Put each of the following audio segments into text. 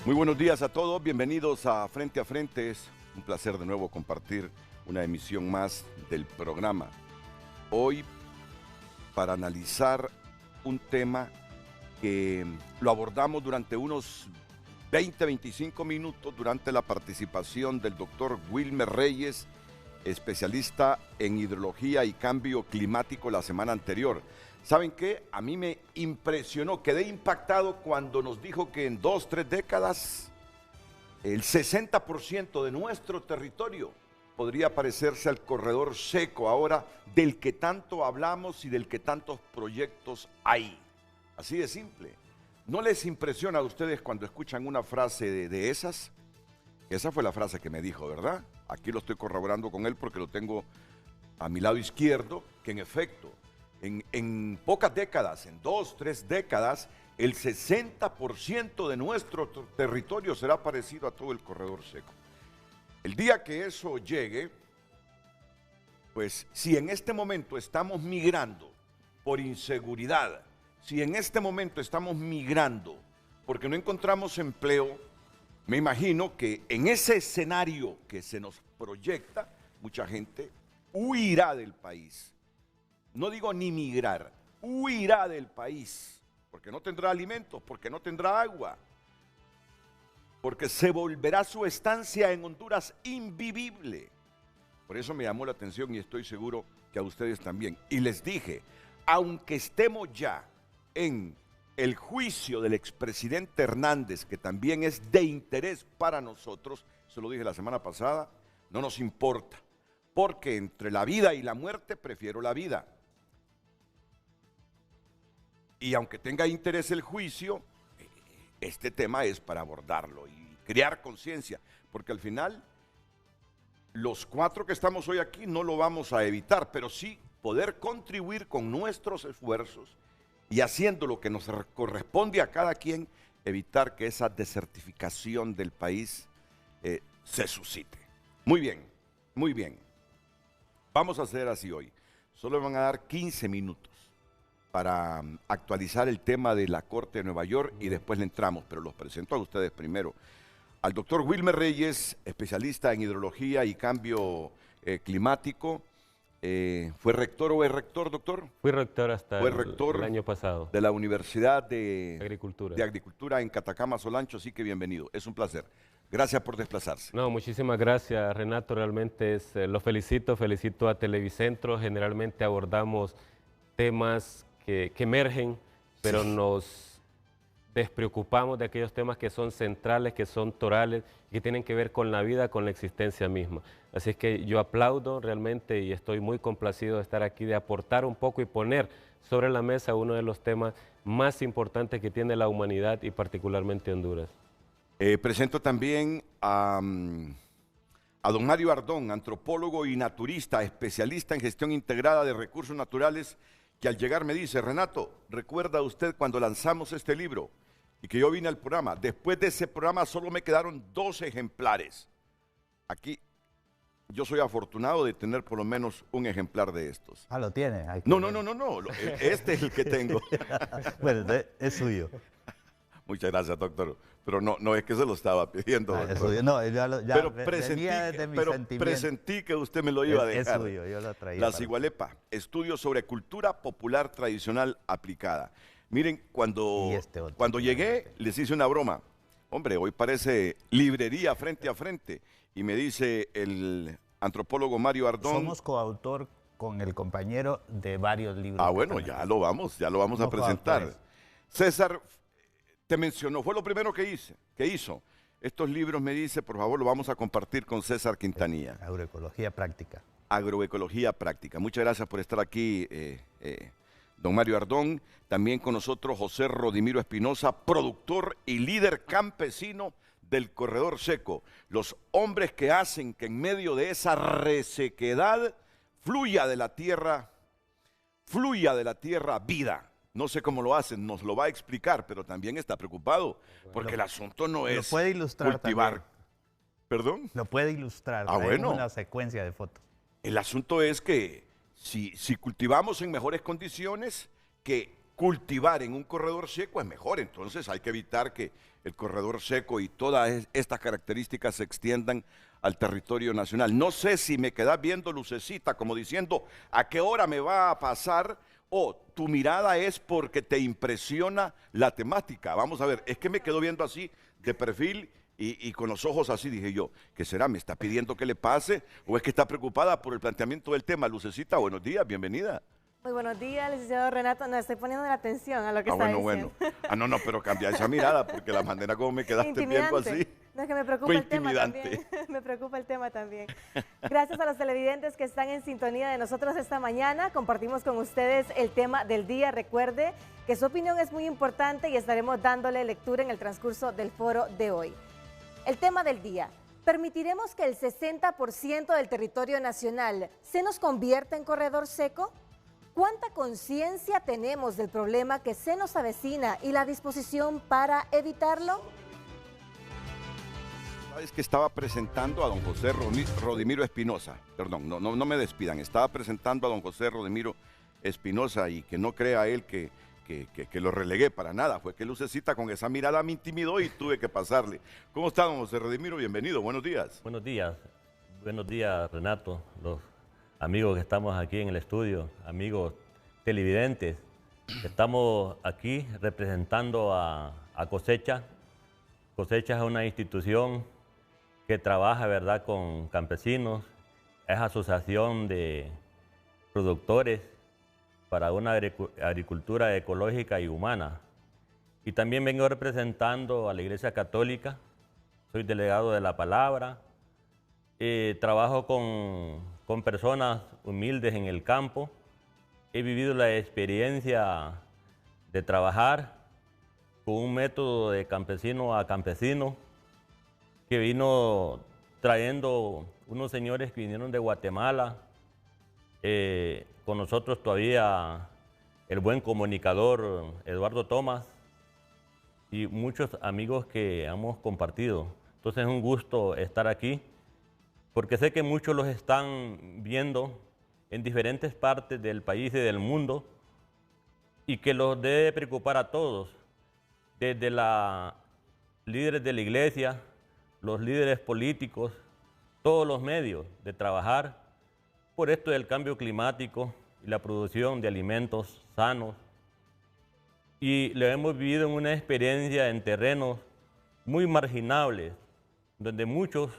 Muy buenos días a todos, bienvenidos a Frente a Frente. Es un placer de nuevo compartir una emisión más del programa. Hoy para analizar un tema que lo abordamos durante unos 20-25 minutos durante la participación del doctor Wilmer Reyes, especialista en hidrología y cambio climático la semana anterior. ¿Saben qué? A mí me impresionó, quedé impactado cuando nos dijo que en 2-3 décadas el 60% de nuestro territorio podría parecerse al corredor seco ahora del que tanto hablamos y del que tantos proyectos hay. Así de simple. ¿No les impresiona a ustedes cuando escuchan una frase de esas? Esa fue la frase que me dijo, ¿verdad? Aquí lo estoy corroborando con él porque lo tengo a mi lado izquierdo, que en efecto, en pocas décadas, en 2-3 décadas, el 60% de nuestro territorio será parecido a todo el corredor seco. El día que eso llegue, pues si en este momento estamos migrando por inseguridad, si en este momento estamos migrando porque no encontramos empleo, me imagino que en ese escenario que se nos proyecta, mucha gente huirá del país. No digo ni migrar, huirá del país, porque no tendrá alimentos, porque no tendrá agua, porque se volverá su estancia en Honduras invivible. Por eso me llamó la atención y estoy seguro que a ustedes también. Y les dije, aunque estemos ya en el juicio del expresidente Hernández, que también es de interés para nosotros, se lo dije la semana pasada, no nos importa, porque entre la vida y la muerte prefiero la vida. Y aunque tenga interés el juicio, este tema es para abordarlo y crear conciencia, porque al final los 4 que estamos hoy aquí no lo vamos a evitar, pero sí poder contribuir con nuestros esfuerzos y haciendo lo que nos corresponde a cada quien, evitar que esa desertificación del país se suscite. Muy bien, muy bien. Vamos a hacer así hoy. Solo me van a dar 15 minutos para actualizar el tema de la Corte de Nueva York y después le entramos, pero los presento a ustedes primero. Al doctor Wilmer Reyes, especialista en hidrología y cambio climático. ¿Fue rector o es rector, doctor? Fui rector hasta el año pasado. De la Universidad de Agricultura en Catacama, Solancho, así que bienvenido. Es un placer. Gracias por desplazarse. No, muchísimas gracias, Renato. Realmente lo felicito a Televicentro. Generalmente abordamos temas que emergen, pero nos despreocupamos de aquellos temas que son centrales, que son torales, que tienen que ver con la vida, con la existencia misma. Así es que yo aplaudo realmente y estoy muy complacido de estar aquí, de aportar un poco y poner sobre la mesa uno de los temas más importantes que tiene la humanidad y particularmente Honduras. Presento también a don Mario Ardón, antropólogo y naturista, especialista en gestión integrada de recursos naturales, que al llegar me dice, Renato, ¿recuerda usted cuando lanzamos este libro y que yo vine al programa? Después de ese programa solo me quedaron 2 ejemplares. Aquí yo soy afortunado de tener por lo menos un ejemplar de estos. Ah, ¿lo tiene? No, este es el que tengo. Bueno, es suyo. Muchas gracias, doctor. Pero no es que se lo estaba pidiendo, doctor. Es suyo. No, pero presentí que usted me lo iba a dejar. Es suyo, yo lo traía. La Cigualepa, estudios sobre cultura popular tradicional aplicada. Miren, cuando llegué, les hice una broma. Hombre, hoy parece librería frente a frente. Y me dice el antropólogo Mario Ardón. Somos coautor con el compañero de varios libros. Ah, bueno, ya lo vamos a presentar. Coautores. César te mencionó, fue lo primero que hizo. Estos libros, me dice, por favor, lo vamos a compartir con César Quintanilla. Agroecología práctica. Agroecología práctica. Muchas gracias por estar aquí, don Mario Ardón. También con nosotros José Rodimiro Espinosa, productor y líder campesino del corredor seco. Los hombres que hacen que en medio de esa resequedad fluya de la tierra vida. No sé cómo lo hacen, nos lo va a explicar, pero también está preocupado, porque el asunto no es puede ilustrar cultivar. También. ¿Perdón? Lo puede ilustrar. Bueno. Una secuencia de fotos. El asunto es que si cultivamos en mejores condiciones, que cultivar en un corredor seco es mejor. Entonces hay que evitar que el corredor seco y todas estas características se extiendan al territorio nacional. No sé si me quedas viendo lucecita, como diciendo, ¿a qué hora me va a pasar? O tu mirada es porque te impresiona la temática. Vamos a ver, es que me quedo viendo así de perfil y con los ojos así, dije yo, ¿qué será? ¿Me está pidiendo que le pase? ¿O es que está preocupada por el planteamiento del tema? Lucecita, buenos días, bienvenida. Muy buenos días, licenciado Renato. No, estoy poniendo la atención a lo que está diciendo. Bueno. No, pero cambia esa mirada, porque la manera como me quedaste viendo así. No, es que me preocupa el tema también. Me preocupa el tema también. Gracias a los televidentes que están en sintonía de nosotros esta mañana. Compartimos con ustedes el tema del día. Recuerde que su opinión es muy importante y estaremos dándole lectura en el transcurso del foro de hoy. El tema del día. ¿Permitiremos que el 60% del territorio nacional se nos convierta en corredor seco? ¿Cuánta conciencia tenemos del problema que se nos avecina y la disposición para evitarlo? Sabes que estaba presentando a don José Rodimiro Espinosa. Perdón, no me despidan. Estaba presentando a don José Rodimiro Espinosa y que no crea él que lo relegué para nada. Fue que Lucecita con esa mirada me intimidó y tuve que pasarle. ¿Cómo está, don José Rodimiro? Bienvenido, buenos días. Buenos días, Renato, los amigos que estamos aquí en el estudio, amigos televidentes. Estamos aquí representando a Cosecha. Cosecha es una institución que trabaja, ¿verdad?, con campesinos, es asociación de productores para una agricultura ecológica y humana. Y también vengo representando a la Iglesia Católica, soy delegado de la palabra, trabajo con personas humildes en el campo, he vivido la experiencia de trabajar con un método de campesino a campesino que vino trayendo unos señores que vinieron de Guatemala, con nosotros todavía el buen comunicador Eduardo Tomás y muchos amigos que hemos compartido. Entonces es un gusto estar aquí porque sé que muchos los están viendo en diferentes partes del país y del mundo y que los debe preocupar a todos, desde los líderes de la iglesia, los líderes políticos, todos los medios de trabajar por esto del cambio climático y la producción de alimentos sanos. Y lo hemos vivido en una experiencia en terrenos muy marginables, donde muchos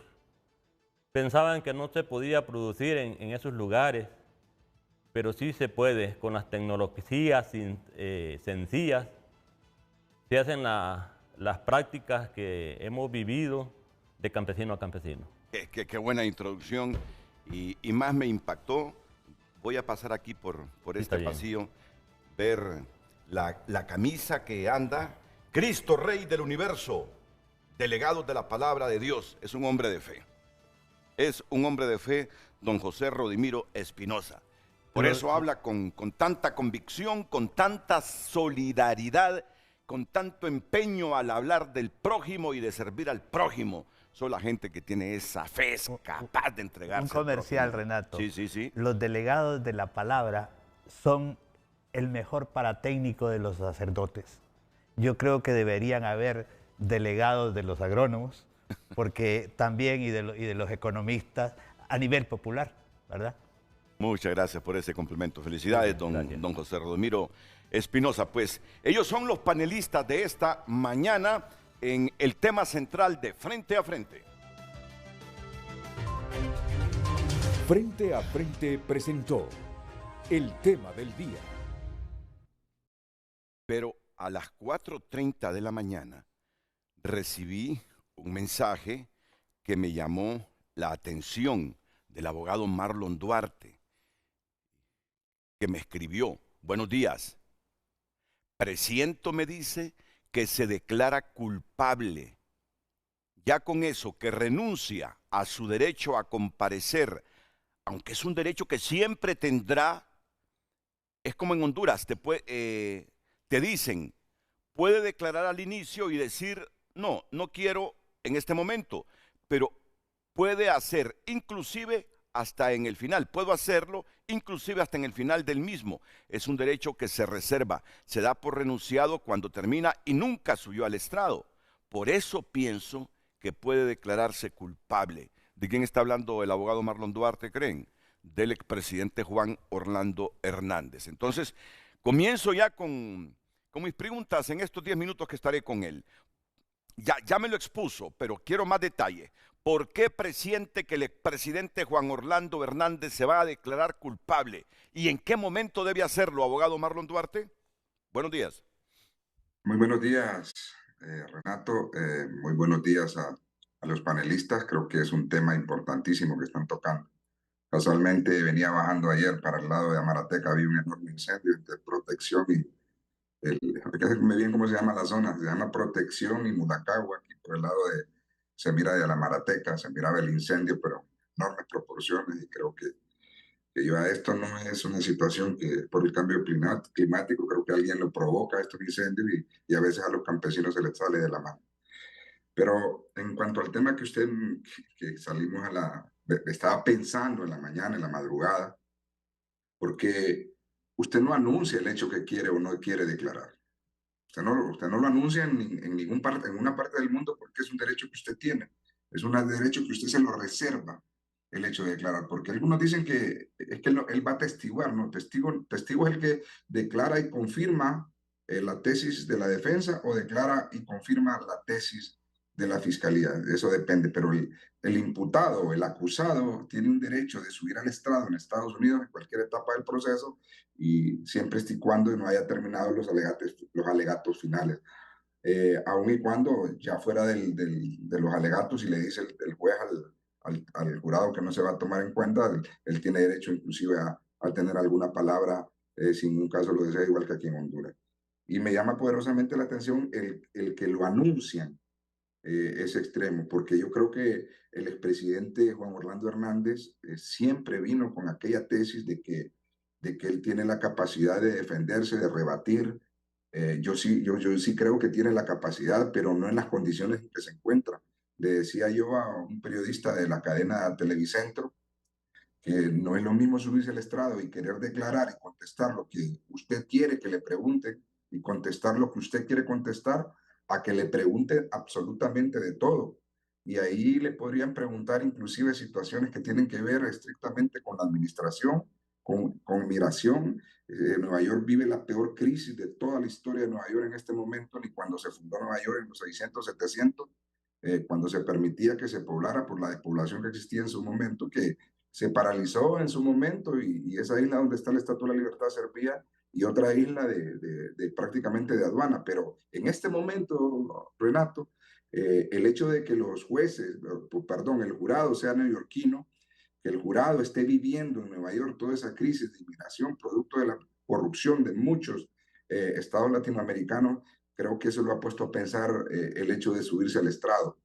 pensaban que no se podía producir en esos lugares, pero sí se puede, con las tecnologías sencillas, se hacen las prácticas que hemos vivido de campesino a campesino. Qué buena introducción y más me impactó. Voy a pasar aquí por este pasillo, ver la camisa que anda. Cristo Rey del Universo, delegado de la palabra de Dios, es un hombre de fe. Es un hombre de fe, don José Rodimiro Espinosa. Por eso habla con tanta convicción, con tanta solidaridad, con tanto empeño al hablar del prójimo y de servir al prójimo. Son la gente que tiene esa fe, es capaz de entregarse. Un comercial, Renato. Sí. Los delegados de la palabra son el mejor paratécnico de los sacerdotes. Yo creo que deberían haber delegados de los agrónomos, porque también y de los economistas a nivel popular, ¿verdad? Muchas gracias por ese complemento. Felicidades, don José Rodimiro Espinosa. Pues ellos son los panelistas de esta mañana en el tema central de Frente a Frente. Frente a Frente presentó el tema del día. Pero a las 4:30 de la mañana recibí un mensaje que me llamó la atención del abogado Marlon Duarte, que me escribió: buenos días, presiento, me dice, que se declara culpable. Ya con eso, que renuncia a su derecho a comparecer, aunque es un derecho que siempre tendrá. Es como en Honduras, te dicen, puede declarar al inicio y decir, no quiero en este momento, pero puede hacer inclusive hasta en el final. Puedo hacerlo inclusive hasta en el final del mismo. Es un derecho que se reserva, se da por renunciado cuando termina y nunca subió al estrado. Por eso pienso que puede declararse culpable. ¿De quién está hablando el abogado Marlon Duarte, creen? Del expresidente Juan Orlando Hernández. Entonces, comienzo ya con mis preguntas en estos 10 minutos que estaré con él. Ya me lo expuso, pero quiero más detalle. ¿Por qué presiente que el expresidente Juan Orlando Hernández se va a declarar culpable? ¿Y en qué momento debe hacerlo, abogado Marlon Duarte? Buenos días. Muy buenos días, Renato. Muy buenos días a los panelistas. Creo que es un tema importantísimo que están tocando. Casualmente venía bajando ayer para el lado de Amarateca, había un enorme incendio de protección y me bien cómo se llama la zona, se llama Protección y Mudacagua, aquí por el lado se mira de la Amarateca, se miraba el incendio, pero enormes proporciones, y creo que esto no es una situación que por el cambio climático, creo que alguien lo provoca, estos incendios, y a veces a los campesinos se les sale de la mano. Pero en cuanto al tema que salimos estaba pensando en la mañana, en la madrugada, porque usted no anuncia el hecho que quiere o no quiere declarar. Usted no lo anuncia en una parte del mundo, porque es un derecho que usted tiene. Es un derecho que usted se lo reserva, el hecho de declarar. Porque algunos dicen que es que él va a testiguar, ¿no? Testigo es el que declara y confirma la tesis de la defensa, o declara y confirma la tesis de la fiscalía. Eso depende, pero el imputado o el acusado tiene un derecho de subir al estrado en Estados Unidos en cualquier etapa del proceso, y siempre y cuando no haya terminado los alegatos finales. Aun y cuando ya fuera de los alegatos, y le dice el juez al jurado que no se va a tomar en cuenta, él tiene derecho inclusive a tener alguna palabra, si en un caso lo desea, igual que aquí en Honduras. Y me llama poderosamente la atención el que lo anuncian, ese extremo, porque yo creo que el expresidente Juan Orlando Hernández siempre vino con aquella tesis de que él tiene la capacidad de defenderse, de rebatir. Yo sí creo que tiene la capacidad, pero no en las condiciones en que se encuentra. Le decía yo a un periodista de la cadena Televicentro que no es lo mismo subirse al estrado y querer declarar y contestar lo que usted quiere que le pregunten, y contestar lo que usted quiere contestar, a que le pregunte absolutamente de todo. Y ahí le podrían preguntar inclusive situaciones que tienen que ver estrictamente con la administración, con migración. Nueva York vive la peor crisis de toda la historia de Nueva York en este momento, ni cuando se fundó Nueva York en los 600, 700, cuando se permitía que se poblara por la despoblación que existía en su momento, que se paralizó en su momento, y esa isla donde está la Estatua de la Libertad servía, y otra isla prácticamente de aduana. Pero en este momento, Renato, el hecho de que los jueces, perdón, el jurado sea neoyorquino, que el jurado esté viviendo en Nueva York toda esa crisis de inmigración producto de la corrupción de muchos estados latinoamericanos, creo que eso lo ha puesto a pensar el hecho de subirse al estrado,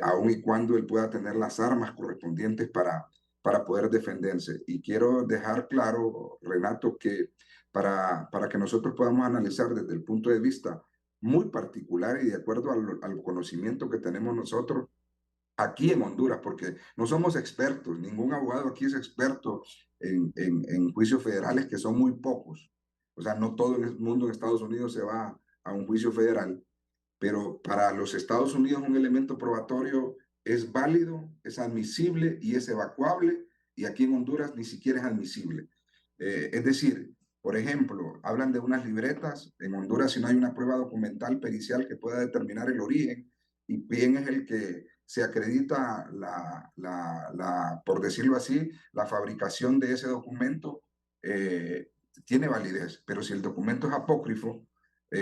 aun y cuando él pueda tener las armas correspondientes para poder defenderse. Y quiero dejar claro, Renato, que para que nosotros podamos analizar desde el punto de vista muy particular y de acuerdo al conocimiento que tenemos nosotros aquí en Honduras, porque no somos expertos, ningún abogado aquí es experto en juicios federales, que son muy pocos. O sea, no todo el mundo en Estados Unidos se va a un juicio federal, pero para los Estados Unidos un elemento probatorio es válido, es admisible y es evacuable, y aquí en Honduras ni siquiera es admisible. Es decir, por ejemplo, hablan de unas libretas. En Honduras, si no hay una prueba documental pericial que pueda determinar el origen, y bien es el que se acredita por decirlo así, la fabricación de ese documento, tiene validez. Pero si el documento es apócrifo,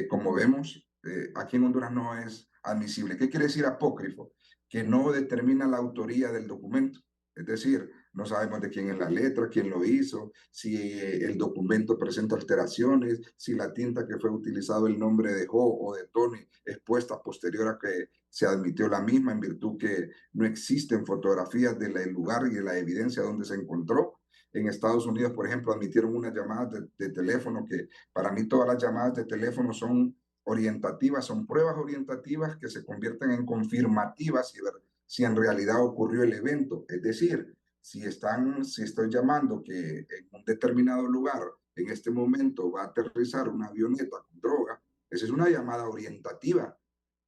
como vemos, aquí en Honduras no es admisible. ¿Qué quiere decir apócrifo? Que no determina la autoría del documento. Es decir, no sabemos de quién es la letra, quién lo hizo, si el documento presenta alteraciones, si la tinta que fue utilizado, el nombre de Jo o de Tony, es puesta posterior a que se admitió la misma, en virtud que no existen fotografías del lugar y de la evidencia donde se encontró. En Estados Unidos, por ejemplo, admitieron unas llamadas de teléfono, que para mí todas las llamadas de teléfono son orientativas, son pruebas orientativas que se convierten en confirmativas si en realidad ocurrió el evento. Es decir, si estoy llamando que en un determinado lugar, en este momento va a aterrizar una avioneta con droga, esa es una llamada orientativa.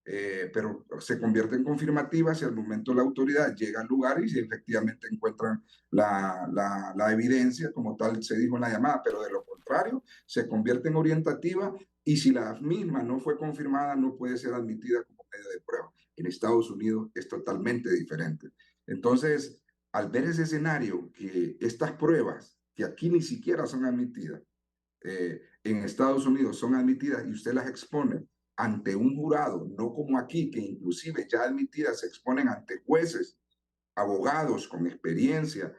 Pero se convierte en confirmativa si al momento la autoridad llega al lugar y si efectivamente encuentran la evidencia, como tal se dijo en la llamada, pero de lo contrario, se convierte en orientativa y si la misma no fue confirmada, no puede ser admitida como medio de prueba. En Estados Unidos es totalmente diferente. Entonces, al ver ese escenario, que estas pruebas, que aquí ni siquiera son admitidas, en Estados Unidos son admitidas y usted las expone ante un jurado, no como aquí, que inclusive ya admitidas se exponen ante jueces, abogados con experiencia,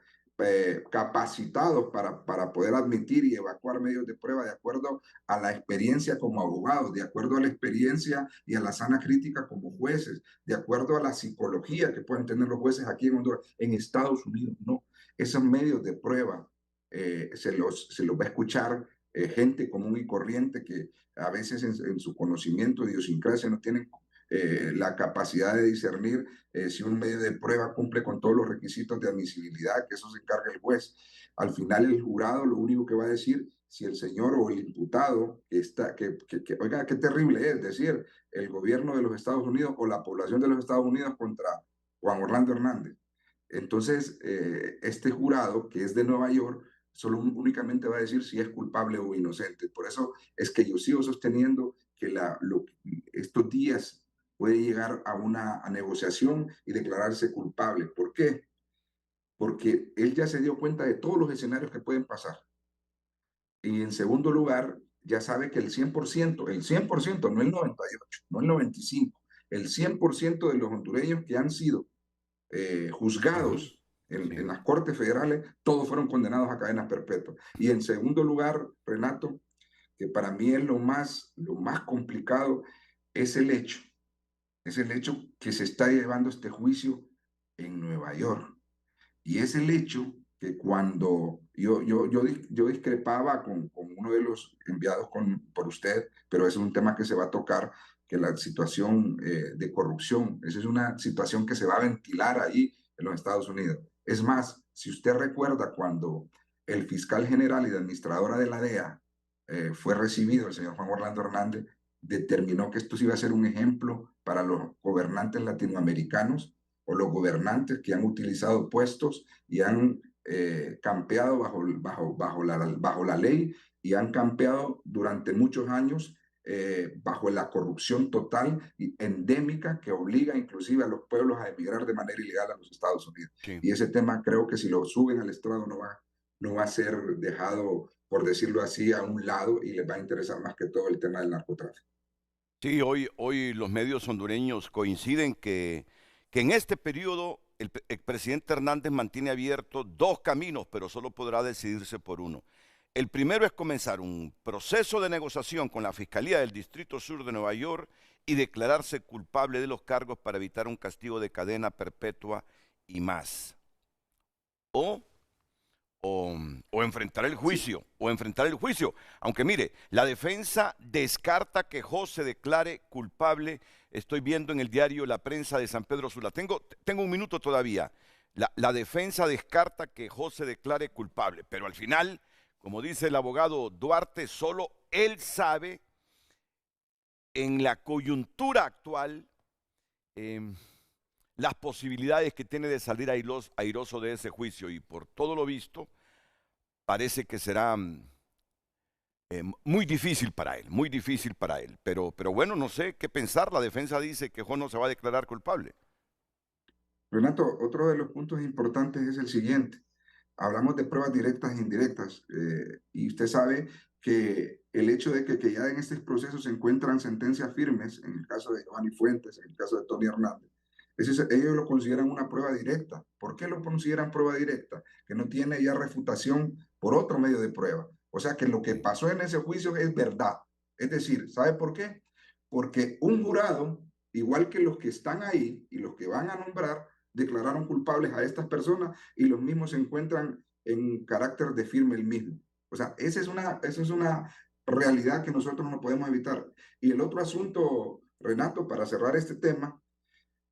capacitados para poder admitir y evacuar medios de prueba de acuerdo a la experiencia como abogados, de acuerdo a la experiencia y a la sana crítica como jueces, de acuerdo a la psicología que pueden tener los jueces aquí en Honduras. En Estados Unidos no. Esos medios de prueba se los va a escuchar gente común y corriente que a veces en su conocimiento de idiosincrasia no tienen la capacidad de discernir si un medio de prueba cumple con todos los requisitos de admisibilidad, que eso se encarga el juez. Al final el jurado lo único que va a decir si el señor o el imputado oiga, qué terrible es decir, el gobierno de los Estados Unidos o la población de los Estados Unidos contra Juan Orlando Hernández. Entonces, este jurado, que es de Nueva York, solo únicamente va a decir si es culpable o inocente. Por eso es que yo sigo sosteniendo que estos días puede llegar a una negociación y declararse culpable. ¿Por qué? Porque él ya se dio cuenta de todos los escenarios que pueden pasar. Y en segundo lugar, ya sabe que el 100%, no el 98, no el 95, el 100% de los hondureños que han sido juzgados en las cortes federales, todos fueron condenados a cadenas perpetuas. Y en segundo lugar, Renato, que para mí es lo más complicado, es el hecho que se está llevando este juicio en Nueva York. Y es el hecho que cuando yo discrepaba con uno de los enviados por usted, pero es un tema que se va a tocar, que la situación de corrupción, esa es una situación que se va a ventilar ahí en los Estados Unidos. Es más, si usted recuerda cuando el fiscal general y la administradora de la DEA fue recibido, el señor Juan Orlando Hernández, determinó que esto iba a ser un ejemplo para los gobernantes latinoamericanos o los gobernantes que han utilizado puestos y han campeado bajo la ley y han campeado durante muchos años bajo la corrupción total y endémica que obliga inclusive a los pueblos a emigrar de manera ilegal a los Estados Unidos. Sí. Y ese tema creo que si lo suben al estrado no va a ser dejado, por decirlo así, a un lado y les va a interesar más que todo el tema del narcotráfico. Sí, hoy los medios hondureños coinciden que en este periodo el presidente Hernández mantiene abiertos dos caminos, pero solo podrá decidirse por uno. El primero es comenzar un proceso de negociación con la Fiscalía del Distrito Sur de Nueva York y declararse culpable de los cargos para evitar un castigo de cadena perpetua y más. O enfrentar el juicio, Aunque mire, la defensa descarta que Jos se declare culpable. Estoy viendo en el diario La Prensa de San Pedro Sula. Tengo un minuto todavía. La defensa descarta que Jos se declare culpable, pero al final, como dice el abogado Duarte, solo él sabe en la coyuntura actual las posibilidades que tiene de salir airoso de ese juicio, y por todo lo visto parece que será muy difícil para él, pero bueno, no sé qué pensar. La defensa dice que Jos no se va a declarar culpable. Renato, otro de los puntos importantes es el siguiente. Hablamos de pruebas directas e indirectas, y usted sabe que el hecho de que ya en este proceso se encuentran sentencias firmes, en el caso de Giovanni Fuentes, en el caso de Tony Hernández, ellos lo consideran una prueba directa. ¿Por qué lo consideran prueba directa? Que no tiene ya refutación por otro medio de prueba. O sea que lo que pasó en ese juicio es verdad. Es decir, ¿sabe por qué? Porque un jurado, igual que los que están ahí y los que van a nombrar, declararon culpables a estas personas y los mismos se encuentran en carácter de firme el mismo. O sea, esa es una realidad que nosotros no podemos evitar. Y el otro asunto, Renato, para cerrar este tema,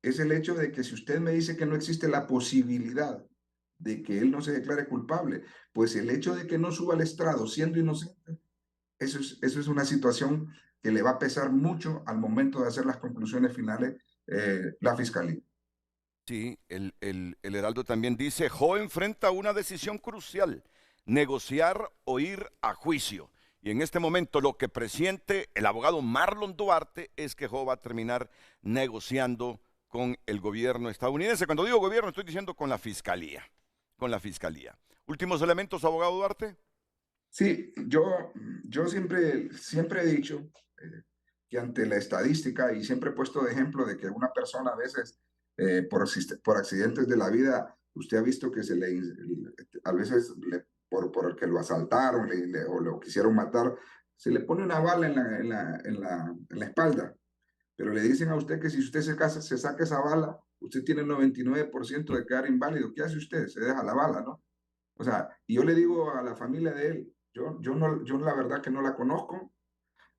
es el hecho de que si usted me dice que no existe la posibilidad de que él no se declare culpable. Pues el hecho de que no suba al estrado siendo inocente, eso es una situación que le va a pesar mucho al momento de hacer las conclusiones finales la fiscalía. Sí, el Heraldo también dice, Jo enfrenta una decisión crucial, negociar o ir a juicio. Y en este momento lo que presiente el abogado Marlon Duarte es que Jo va a terminar negociando con el gobierno estadounidense. Cuando digo gobierno estoy diciendo con la fiscalía. Con la fiscalía. ¿Últimos elementos, abogado Duarte? Sí, yo siempre he dicho que ante la estadística, y siempre he puesto de ejemplo de que una persona a veces, por accidentes de la vida, usted ha visto que a veces por el que lo asaltaron o lo quisieron matar, se le pone una bala en la espalda, pero le dicen a usted que si usted se saca esa bala, usted tiene el 99% de quedar inválido. ¿Qué hace usted? Se deja la bala, ¿no? O sea, y yo le digo a la familia de él, yo la verdad que no la conozco,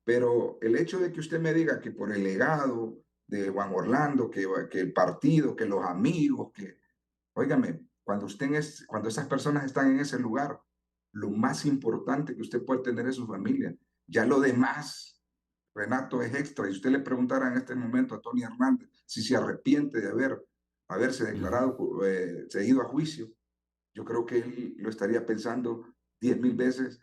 pero el hecho de que usted me diga que por el legado de Juan Orlando, que el partido, que los amigos, óigame, cuando esas personas están en ese lugar, lo más importante que usted puede tener es su familia. Ya lo demás, Renato, es extra. Y usted le preguntara en este momento a Tony Hernández si se arrepiente de haberse declarado, seguido a juicio, yo creo que él lo estaría pensando 10.000 veces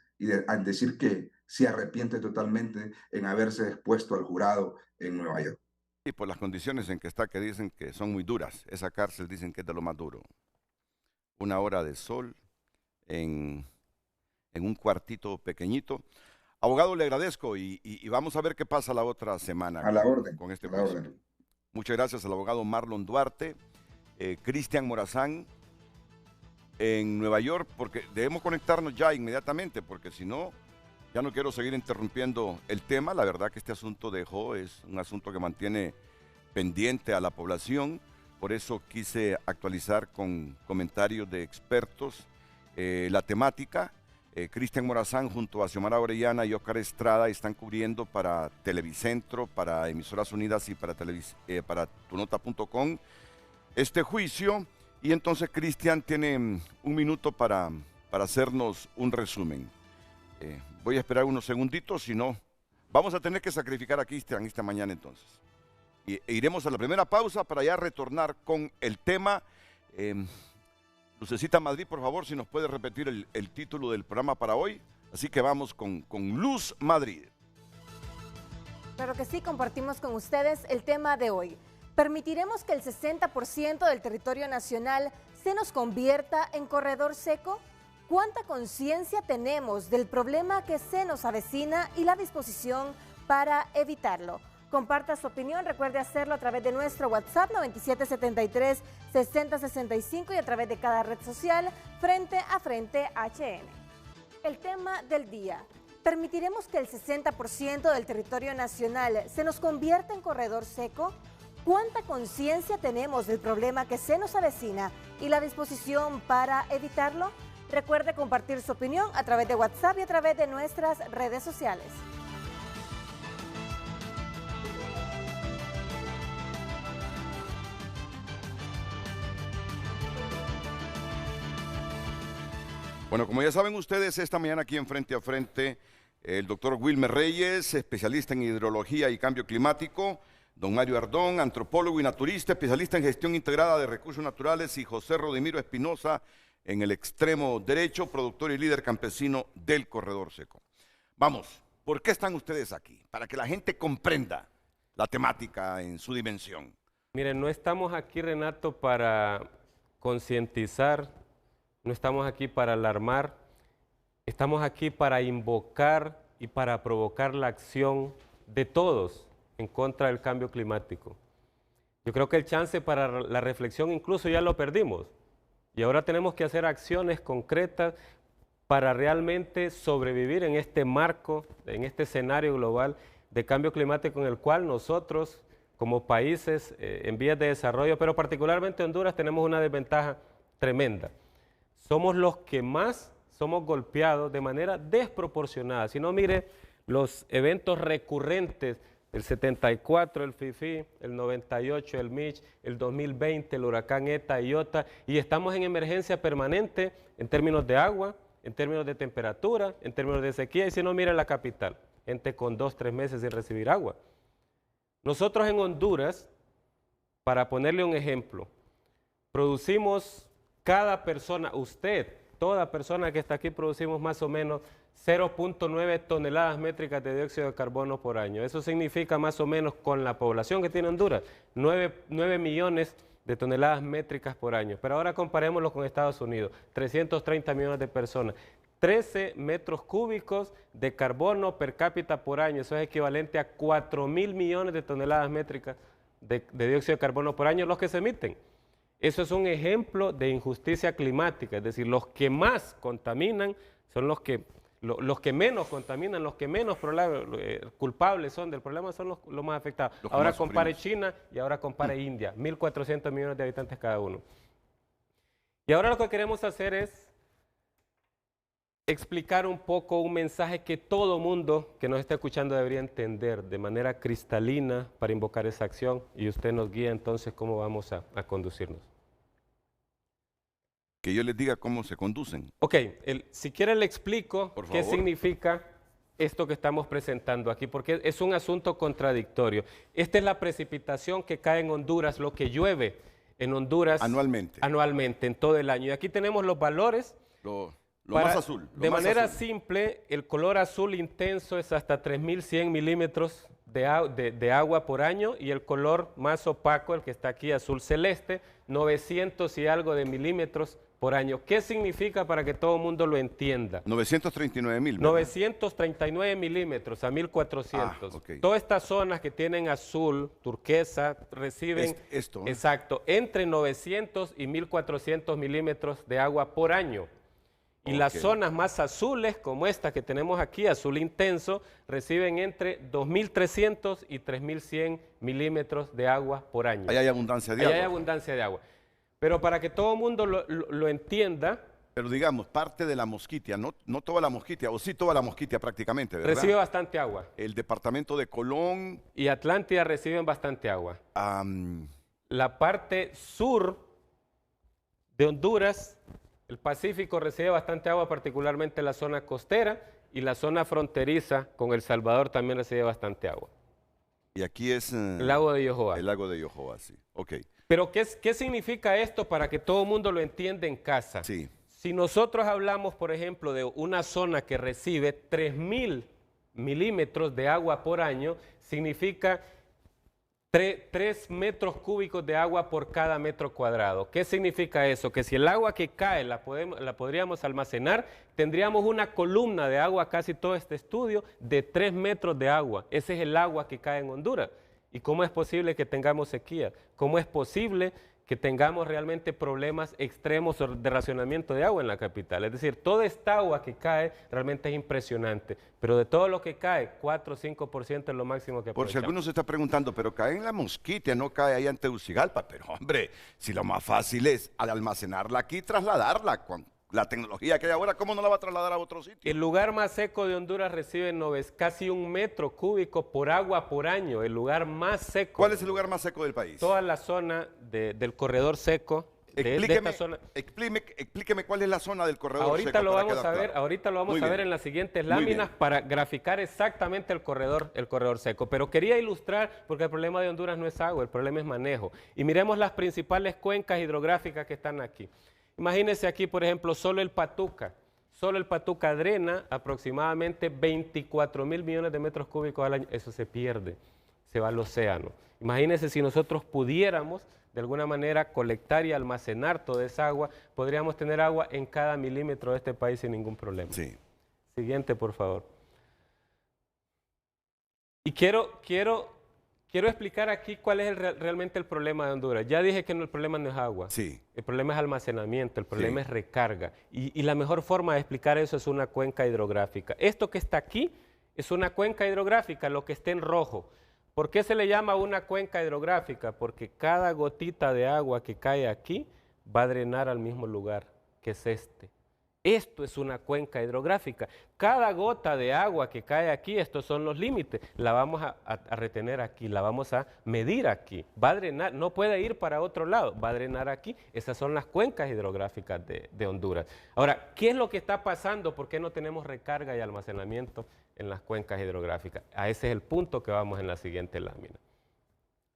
al decir que se arrepiente totalmente en haberse expuesto al jurado en Nueva York. Y por las condiciones en que está, que dicen que son muy duras. Esa cárcel dicen que es de lo más duro. 1 hora de sol en un cuartito pequeñito. Abogado, le agradezco y vamos a ver qué pasa la otra semana. A la orden. Con este a la orden. Muchas gracias al abogado Marlon Duarte, Cristian Morazán en Nueva York, porque debemos conectarnos ya inmediatamente, porque si no, ya no quiero seguir interrumpiendo el tema. La verdad que este asunto de Jo es un asunto que mantiene pendiente a la población, por eso quise actualizar con comentarios de expertos la temática. Cristian Morazán junto a Xiomara Orellana y Óscar Estrada están cubriendo para Televicentro, para Emisoras Unidas y para tunota.com este juicio. Y entonces Cristian tiene 1 minuto para hacernos un resumen. Voy a esperar unos segunditos, si no, vamos a tener que sacrificar a Cristian esta mañana entonces. E iremos a la primera pausa para ya retornar con el tema. Lucecita Madrid, por favor, si nos puede repetir el título del programa para hoy. Así que vamos con Luz Madrid. Claro que sí, compartimos con ustedes el tema de hoy. ¿Permitiremos que el 60% del territorio nacional se nos convierta en corredor seco? ¿Cuánta conciencia tenemos del problema que se nos avecina y la disposición para evitarlo? Comparta su opinión, recuerde hacerlo a través de nuestro WhatsApp 9773-6065 y a través de cada red social Frente a Frente HN. El tema del día. ¿Permitiremos que el 60% del territorio nacional se nos convierta en corredor seco? ¿Cuánta conciencia tenemos del problema que se nos avecina y la disposición para evitarlo? Recuerde compartir su opinión a través de WhatsApp y a través de nuestras redes sociales. Bueno, como ya saben ustedes, esta mañana aquí en Frente a Frente, el doctor Wilmer Reyes, especialista en hidrología y cambio climático, don Mario Ardón, antropólogo y naturista, especialista en gestión integrada de recursos naturales, y José Rodimiro Espinosa, en el extremo derecho, productor y líder campesino del Corredor Seco. Vamos, ¿por qué están ustedes aquí? Para que la gente comprenda la temática en su dimensión. Miren, no estamos aquí, Renato, para concientizar, no estamos aquí para alarmar, estamos aquí para invocar y para provocar la acción de todos en contra del cambio climático. Yo creo que el chance para la reflexión incluso ya lo perdimos y ahora tenemos que hacer acciones concretas para realmente sobrevivir en este marco, en este escenario global de cambio climático en el cual nosotros como países en vías de desarrollo, pero particularmente Honduras, tenemos una desventaja tremenda. Somos los que más somos golpeados de manera desproporcionada. Si no, mire los eventos recurrentes el 74 el Fifi, el 98 el Mitch, el 2020 el huracán Eta y Iota, y estamos en emergencia permanente en términos de agua, en términos de temperatura, en términos de sequía, y si no, mira la capital, gente con 2, 3 meses sin recibir agua. Nosotros en Honduras, para ponerle un ejemplo, producimos cada persona, usted, toda persona que está aquí, producimos más o menos 0.9 toneladas métricas de dióxido de carbono por año. Eso significa más o menos, con la población que tiene Honduras, 9 millones de toneladas métricas por año. Pero ahora comparémoslo con Estados Unidos, 330 millones de personas. 13 metros cúbicos de carbono per cápita por año. Eso es equivalente a 4.000 millones de toneladas métricas de dióxido de carbono por año los que se emiten. Eso es un ejemplo de injusticia climática, es decir, los que más contaminan son los que menos contaminan, los que menos culpables son del problema son los más afectados. Ahora compare China y ahora compare India, 1.400 millones de habitantes cada uno. Y ahora lo que queremos hacer es explicar un poco un mensaje que todo mundo que nos está escuchando debería entender de manera cristalina para invocar esa acción, y usted nos guía entonces cómo vamos a conducirnos. Que yo les diga cómo se conducen. Ok, si quiere le explico qué significa esto que estamos presentando aquí, porque es un asunto contradictorio. Esta es la precipitación que cae en Honduras, lo que llueve en Honduras anualmente en todo el año. Y aquí tenemos los valores. Lo más azul. De manera simple, el color azul intenso es hasta 3.100 milímetros de agua por año, y el color más opaco, el que está aquí, azul celeste, 900 y algo de milímetros por año. ¿Qué significa para que todo el mundo lo entienda? 939.000. 939 milímetros a 1.400. Okay. Todas estas zonas que tienen azul, turquesa, reciben exacto, entre 900 y 1.400 milímetros de agua por año. Y las zonas más azules, como esta que tenemos aquí, azul intenso, reciben entre 2.300 y 3.100 milímetros de agua por año. Ahí hay abundancia de agua. Ahí hay abundancia de agua. Pero para que todo el mundo lo entienda... Pero digamos, parte de la Mosquitia, no toda la Mosquitia, o sí toda la Mosquitia prácticamente, ¿verdad? Recibe bastante agua. El departamento de Colón... Y Atlántida reciben bastante agua. La parte sur de Honduras... El Pacífico recibe bastante agua, particularmente la zona costera, y la zona fronteriza con El Salvador también recibe bastante agua. Y aquí es... el lago de Yohoa. El lago de Yohoa, sí. Ok. Pero ¿qué significa esto para que todo el mundo lo entienda en casa? Sí. Si nosotros hablamos, por ejemplo, de una zona que recibe 3.000 milímetros de agua por año, significa 3 metros cúbicos de agua por cada metro cuadrado. ¿Qué significa eso? Que si el agua que cae la podríamos almacenar, tendríamos una columna de agua, casi todo este estudio, de 3 metros de agua. Ese es el agua que cae en Honduras. ¿Y cómo es posible que tengamos sequía? ¿Cómo es posible que tengamos realmente problemas extremos de racionamiento de agua en la capital? Es decir, toda esta agua que cae realmente es impresionante, pero de todo lo que cae, 4 o 5% es lo máximo que aprovechamos. Por si alguno se está preguntando, pero cae en la Mosquitia, no cae ahí en Tegucigalpa. Pero hombre, si lo más fácil es al almacenarla aquí, trasladarla con la tecnología que hay ahora, ¿cómo no la va a trasladar a otro sitio? El lugar más seco de Honduras recibe casi 1 metro cúbico por agua por año, el lugar más seco. ¿Cuál es el lugar más seco del país? Toda la zona del corredor seco. Explíqueme cuál es la zona del corredor seco. Ahorita lo vamos a ver en las siguientes láminas para graficar exactamente el corredor seco. Pero quería ilustrar, porque el problema de Honduras no es agua, el problema es manejo. Y miremos las principales cuencas hidrográficas que están aquí. Imagínense aquí, por ejemplo, solo el Patuca drena aproximadamente 24.000 millones de metros cúbicos al año. Eso se pierde, se va al océano. Imagínense si nosotros pudiéramos de alguna manera colectar y almacenar toda esa agua, podríamos tener agua en cada milímetro de este país sin ningún problema. Sí. Siguiente, por favor. Y quiero explicar aquí cuál es realmente el problema de Honduras. Ya dije que el problema no es agua. Sí. El problema es almacenamiento, el problema es recarga. Y la mejor forma de explicar eso es una cuenca hidrográfica. Esto que está aquí es una cuenca hidrográfica, lo que está en rojo. ¿Por qué se le llama una cuenca hidrográfica? Porque cada gotita de agua que cae aquí va a drenar al mismo lugar, que es este. Esto es una cuenca hidrográfica. Cada gota de agua que cae aquí, estos son los límites, la vamos a retener aquí, la vamos a medir aquí. Va a drenar, no puede ir para otro lado, va a drenar aquí. Esas son las cuencas hidrográficas de Honduras. Ahora, ¿qué es lo que está pasando? ¿Por qué no tenemos recarga y almacenamiento en las cuencas hidrográficas? A ese es el punto que vamos en la siguiente lámina.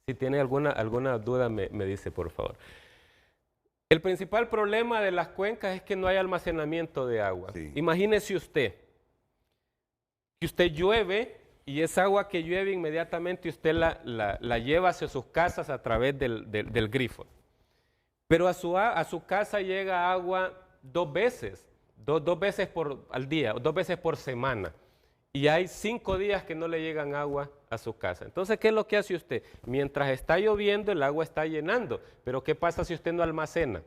Si tiene alguna duda, me dice, por favor. El principal problema de las cuencas es que no hay almacenamiento de agua. Sí. Imagínese usted que usted llueve y esa agua que llueve inmediatamente usted la lleva hacia sus casas a través del grifo. Pero a su casa llega agua dos veces al día, 2 veces por semana. Y hay 5 días que no le llegan agua a su casa. Entonces, ¿qué es lo que hace usted? Mientras está lloviendo, el agua está llenando. Pero ¿qué pasa si usted no almacena?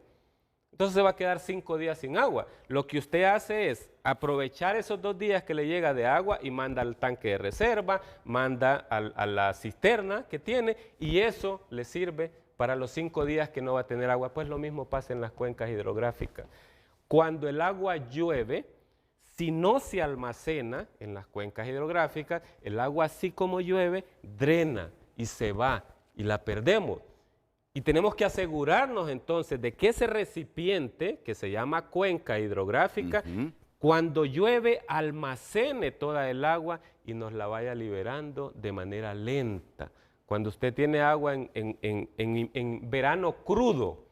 Entonces se va a quedar 5 días sin agua. Lo que usted hace es aprovechar esos 2 días que le llega de agua y manda al tanque de reserva, manda a la cisterna que tiene y eso le sirve para los 5 días que no va a tener agua. Pues lo mismo pasa en las cuencas hidrográficas. Cuando el agua llueve, si no se almacena en las cuencas hidrográficas, el agua así como llueve, drena y se va y la perdemos. Y tenemos que asegurarnos entonces de que ese recipiente, que se llama cuenca hidrográfica, cuando llueve almacene toda el agua y nos la vaya liberando de manera lenta. Cuando usted tiene agua en verano crudo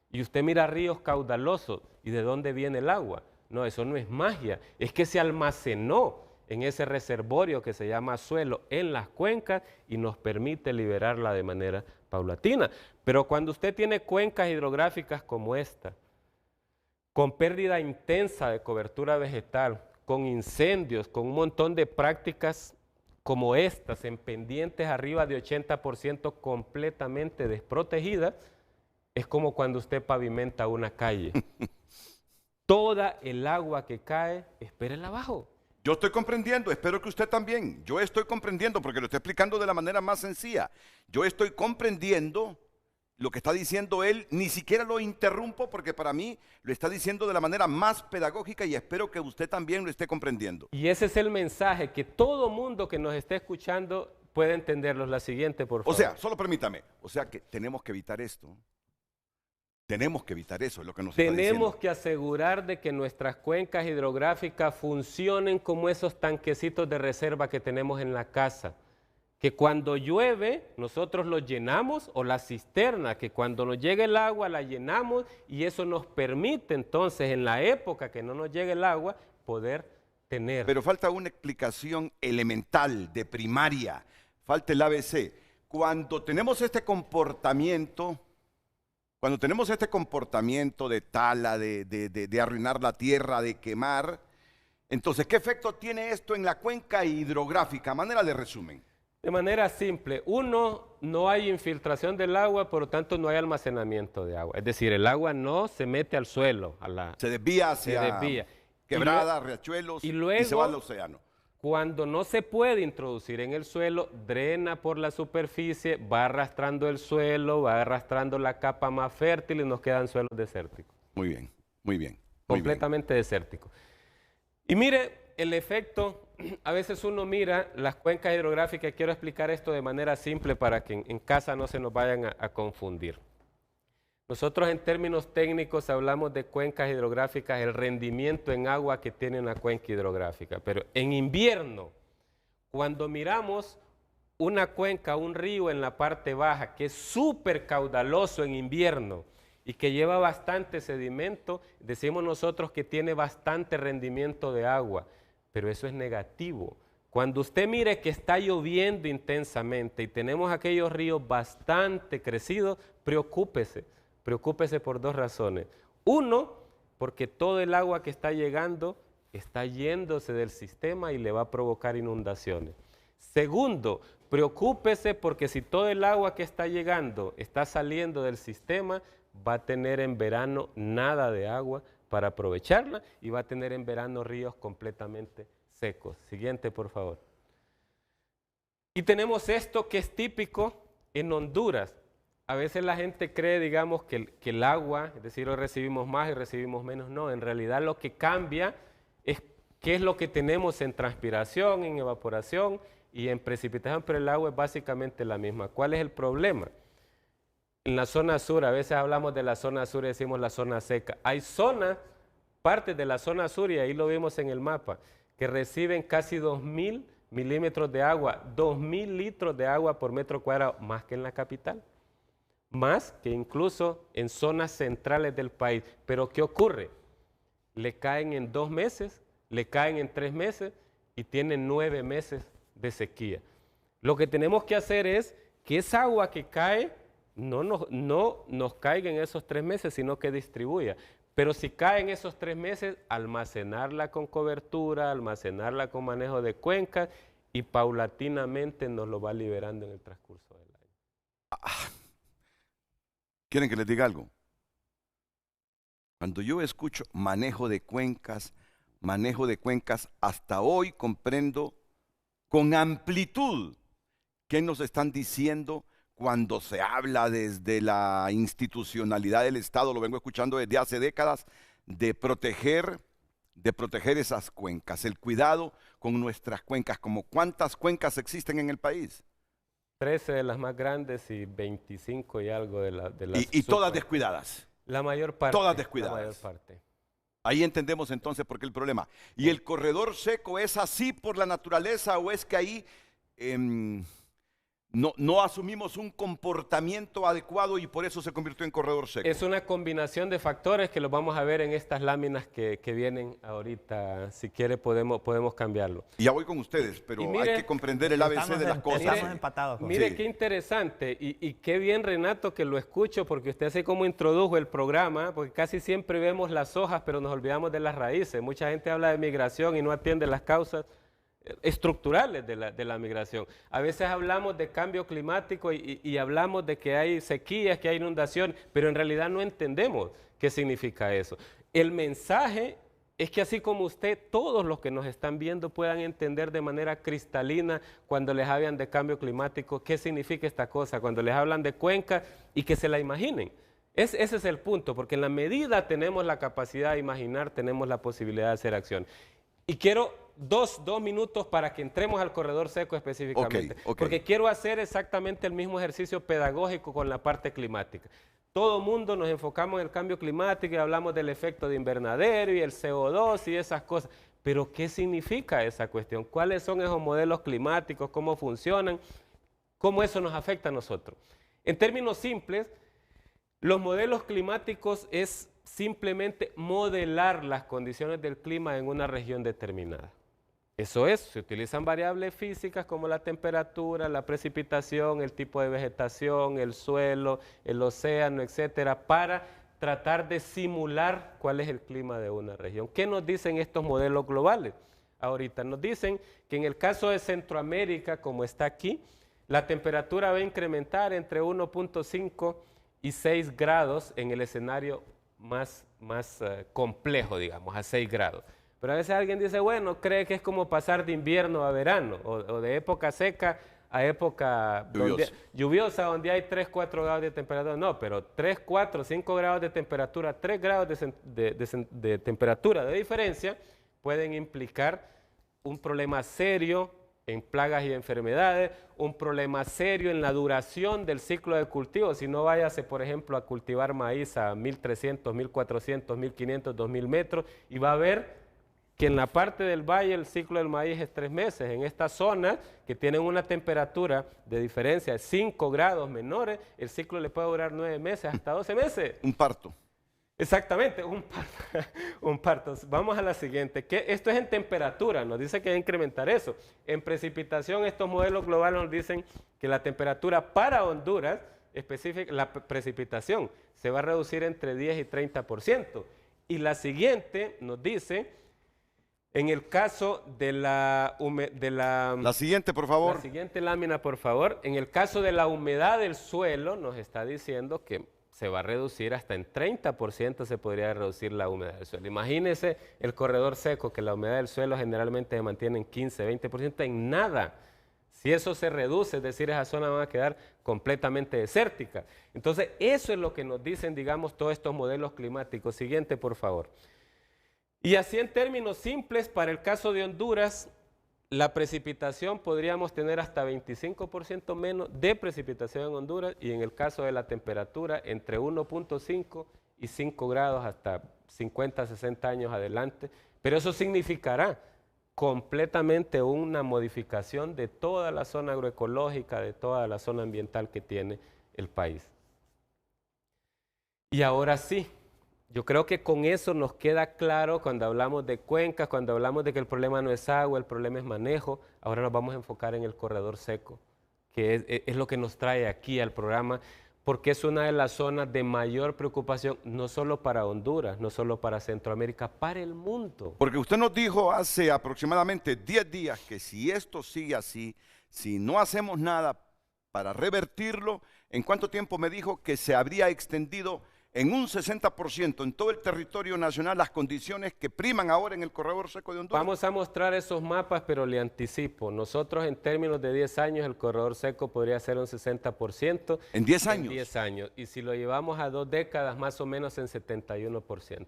y usted mira ríos caudalosos, ¿y de dónde viene el agua? No, eso no es magia, es que se almacenó en ese reservorio que se llama suelo en las cuencas y nos permite liberarla de manera paulatina. Pero cuando usted tiene cuencas hidrográficas como esta, con pérdida intensa de cobertura vegetal, con incendios, con un montón de prácticas como estas, en pendientes arriba de 80% completamente desprotegidas, es como cuando usted pavimenta una calle. Toda el agua que cae, espérela abajo. Yo estoy comprendiendo, espero que usted también. Yo estoy comprendiendo porque lo estoy explicando de la manera más sencilla. Yo estoy comprendiendo lo que está diciendo él, ni siquiera lo interrumpo porque para mí lo está diciendo de la manera más pedagógica y espero que usted también lo esté comprendiendo. Y ese es el mensaje que todo mundo que nos esté escuchando puede entenderlo. La siguiente, por favor. O sea, solo permítame, o sea que tenemos que evitar esto. Tenemos que evitar eso, es lo que nos está diciendo. Tenemos que asegurar de que nuestras cuencas hidrográficas funcionen como esos tanquecitos de reserva que tenemos en la casa. Que cuando llueve nosotros los llenamos, o la cisterna, que cuando nos llegue el agua la llenamos y eso nos permite entonces en la época que no nos llegue el agua poder tener. Pero falta una explicación elemental, de primaria, falta el ABC. Cuando tenemos este comportamiento de tala, de arruinar la tierra, de quemar, entonces, ¿qué efecto tiene esto en la cuenca hidrográfica? Manera de resumen. De manera simple, no hay infiltración del agua, por lo tanto no hay almacenamiento de agua. Es decir, el agua no se mete al suelo. Se desvía hacia quebradas, riachuelos y se va al océano. Cuando no se puede introducir en el suelo, drena por la superficie, va arrastrando el suelo, va arrastrando la capa más fértil y nos quedan suelos desérticos. Muy bien, muy bien. Completamente desérticos. Y mire el efecto, a veces uno mira las cuencas hidrográficas, quiero explicar esto de manera simple para que en casa no se nos vayan a confundir. Nosotros en términos técnicos hablamos de cuencas hidrográficas, el rendimiento en agua que tiene una cuenca hidrográfica, pero en invierno, cuando miramos una cuenca, un río en la parte baja que es súper caudaloso en invierno y que lleva bastante sedimento, decimos nosotros que tiene bastante rendimiento de agua, pero eso es negativo. Cuando usted mire que está lloviendo intensamente y tenemos aquellos ríos bastante crecidos, preocúpese por 2 razones. Uno, porque todo el agua que está llegando está yéndose del sistema y le va a provocar inundaciones. Segundo, preocúpese porque si todo el agua que está llegando está saliendo del sistema, va a tener en verano nada de agua para aprovecharla y va a tener en verano ríos completamente secos. Siguiente, por favor. Y tenemos esto que es típico en Honduras. a veces la gente cree, digamos, que el agua, es decir, hoy recibimos más y recibimos menos. No, en realidad lo que cambia es qué es lo que tenemos en transpiración, en evaporación y en precipitación, pero el agua es básicamente la misma. ¿Cuál es el problema? En la zona sur, a veces hablamos de la zona sur y decimos la zona seca. Hay zonas, partes de la zona sur, y ahí lo vimos en el mapa, que reciben casi 2.000 milímetros de agua, 2.000 litros de agua por metro cuadrado, más que en la capital, más que incluso en zonas centrales del país. Pero ¿qué ocurre? Le caen en 2 meses, le caen en 3 meses y tienen 9 meses de sequía. Lo que tenemos que hacer es que esa agua que cae no nos caiga en esos 3 meses, sino que distribuya. Pero si cae en esos 3 meses, almacenarla con cobertura, almacenarla con manejo de cuencas y paulatinamente nos lo va liberando en el transcurso del año. ¿Quieren que les diga algo? Cuando yo escucho manejo de cuencas, hasta hoy comprendo con amplitud qué nos están diciendo cuando se habla desde la institucionalidad del Estado, lo vengo escuchando desde hace décadas, de proteger esas cuencas, el cuidado con nuestras cuencas. Como ¿cuántas cuencas existen en el país? 13 de las más grandes y 25 y algo de las y todas descuidadas. La mayor parte. Todas descuidadas. La mayor parte. Ahí entendemos entonces por qué el problema. ¿Y el corredor seco es así por la naturaleza o es que ahí no asumimos un comportamiento adecuado y por eso se convirtió en corredor seco? Es una combinación de factores que los vamos a ver en estas láminas que vienen ahorita. Si quiere podemos cambiarlo. Y ya voy con ustedes, pero mire, hay que comprender el ABC de las cosas. Estamos empatados. Mire, qué interesante y qué bien, Renato, que lo escucho, porque usted así como introdujo el programa, porque casi siempre vemos las hojas, pero nos olvidamos de las raíces. Mucha gente habla de migración y no atiende las causas estructurales de la migración. A veces hablamos de cambio climático y hablamos de que hay sequías, que hay inundación, pero en realidad no entendemos qué significa eso. El mensaje es que así como usted, todos los que nos están viendo puedan entender de manera cristalina cuando les hablan de cambio climático, qué significa esta cosa, cuando les hablan de cuenca y que se la imaginen. Ese es el punto, porque en la medida tenemos la capacidad de imaginar, tenemos la posibilidad de hacer acción. Y quiero dos minutos para que entremos al corredor seco específicamente, porque quiero hacer exactamente el mismo ejercicio pedagógico con la parte climática. Todo mundo nos enfocamos en el cambio climático y hablamos del efecto de invernadero y el CO2 y esas cosas, pero ¿qué significa esa cuestión? ¿Cuáles son esos modelos climáticos? ¿Cómo funcionan? ¿Cómo eso nos afecta a nosotros? En términos simples, los modelos climáticos es simplemente modelar las condiciones del clima en una región determinada. Eso es, se utilizan variables físicas como la temperatura, la precipitación, el tipo de vegetación, el suelo, el océano, etcétera, para tratar de simular cuál es el clima de una región. ¿Qué nos dicen estos modelos globales? Ahorita nos dicen que en el caso de Centroamérica, como está aquí, la temperatura va a incrementar entre 1.5 y 6 grados en el escenario más complejo, digamos, a 6 grados. Pero a veces alguien dice, bueno, cree que es como pasar de invierno a verano o de época seca a época lluviosa, donde hay 3, 4 grados de temperatura. No, pero 3, 4, 5 grados de temperatura, 3 grados de temperatura de diferencia pueden implicar un problema serio en plagas y enfermedades, un problema serio en la duración del ciclo de cultivo. Si no váyase, por ejemplo, a cultivar maíz a 1.300, 1.400, 1.500, 2.000 metros y va a ver que en la parte del valle el ciclo del maíz es 3 meses. En estas zonas que tienen una temperatura de diferencia de 5 grados menores, el ciclo le puede durar 9 meses, hasta 12 meses. Un parto. Exactamente, un parto. Vamos a la siguiente. Esto es en temperatura, nos dice que hay que incrementar eso. En precipitación, estos modelos globales nos dicen que la temperatura para Honduras, específica, la precipitación, se va a reducir entre 10 y 30%. Y la siguiente nos dice, en el caso de la siguiente, por favor. La siguiente lámina, por favor. En el caso de la humedad del suelo, nos está diciendo que se va a reducir hasta en 30%, se podría reducir la humedad del suelo. Imagínese el corredor seco, que la humedad del suelo generalmente se mantiene en 15, 20%, en nada. Si eso se reduce, es decir, esa zona va a quedar completamente desértica. Entonces, eso es lo que nos dicen, digamos, todos estos modelos climáticos. Siguiente, por favor. Y así en términos simples, para el caso de Honduras, la precipitación podríamos tener hasta 25% menos de precipitación en Honduras, y en el caso de la temperatura, entre 1.5 y 5 grados hasta 50, 60 años adelante. Pero eso significará completamente una modificación de toda la zona agroecológica, de toda la zona ambiental que tiene el país. Y ahora sí, yo creo que con eso nos queda claro cuando hablamos de cuencas, cuando hablamos de que el problema no es agua, el problema es manejo. Ahora nos vamos a enfocar en el corredor seco, que es lo que nos trae aquí al programa, porque es una de las zonas de mayor preocupación, no solo para Honduras, no solo para Centroamérica, para el mundo. Porque usted nos dijo hace aproximadamente 10 días que si esto sigue así, si no hacemos nada para revertirlo, ¿en cuánto tiempo me dijo que se habría extendido en un 60% en todo el territorio nacional las condiciones que priman ahora en el corredor seco de Honduras? Vamos a mostrar esos mapas, pero le anticipo. Nosotros en términos de 10 años el corredor seco podría ser un 60%. ¿En 10 años? En 10 años. Y si lo llevamos a 2 décadas, más o menos en 71%.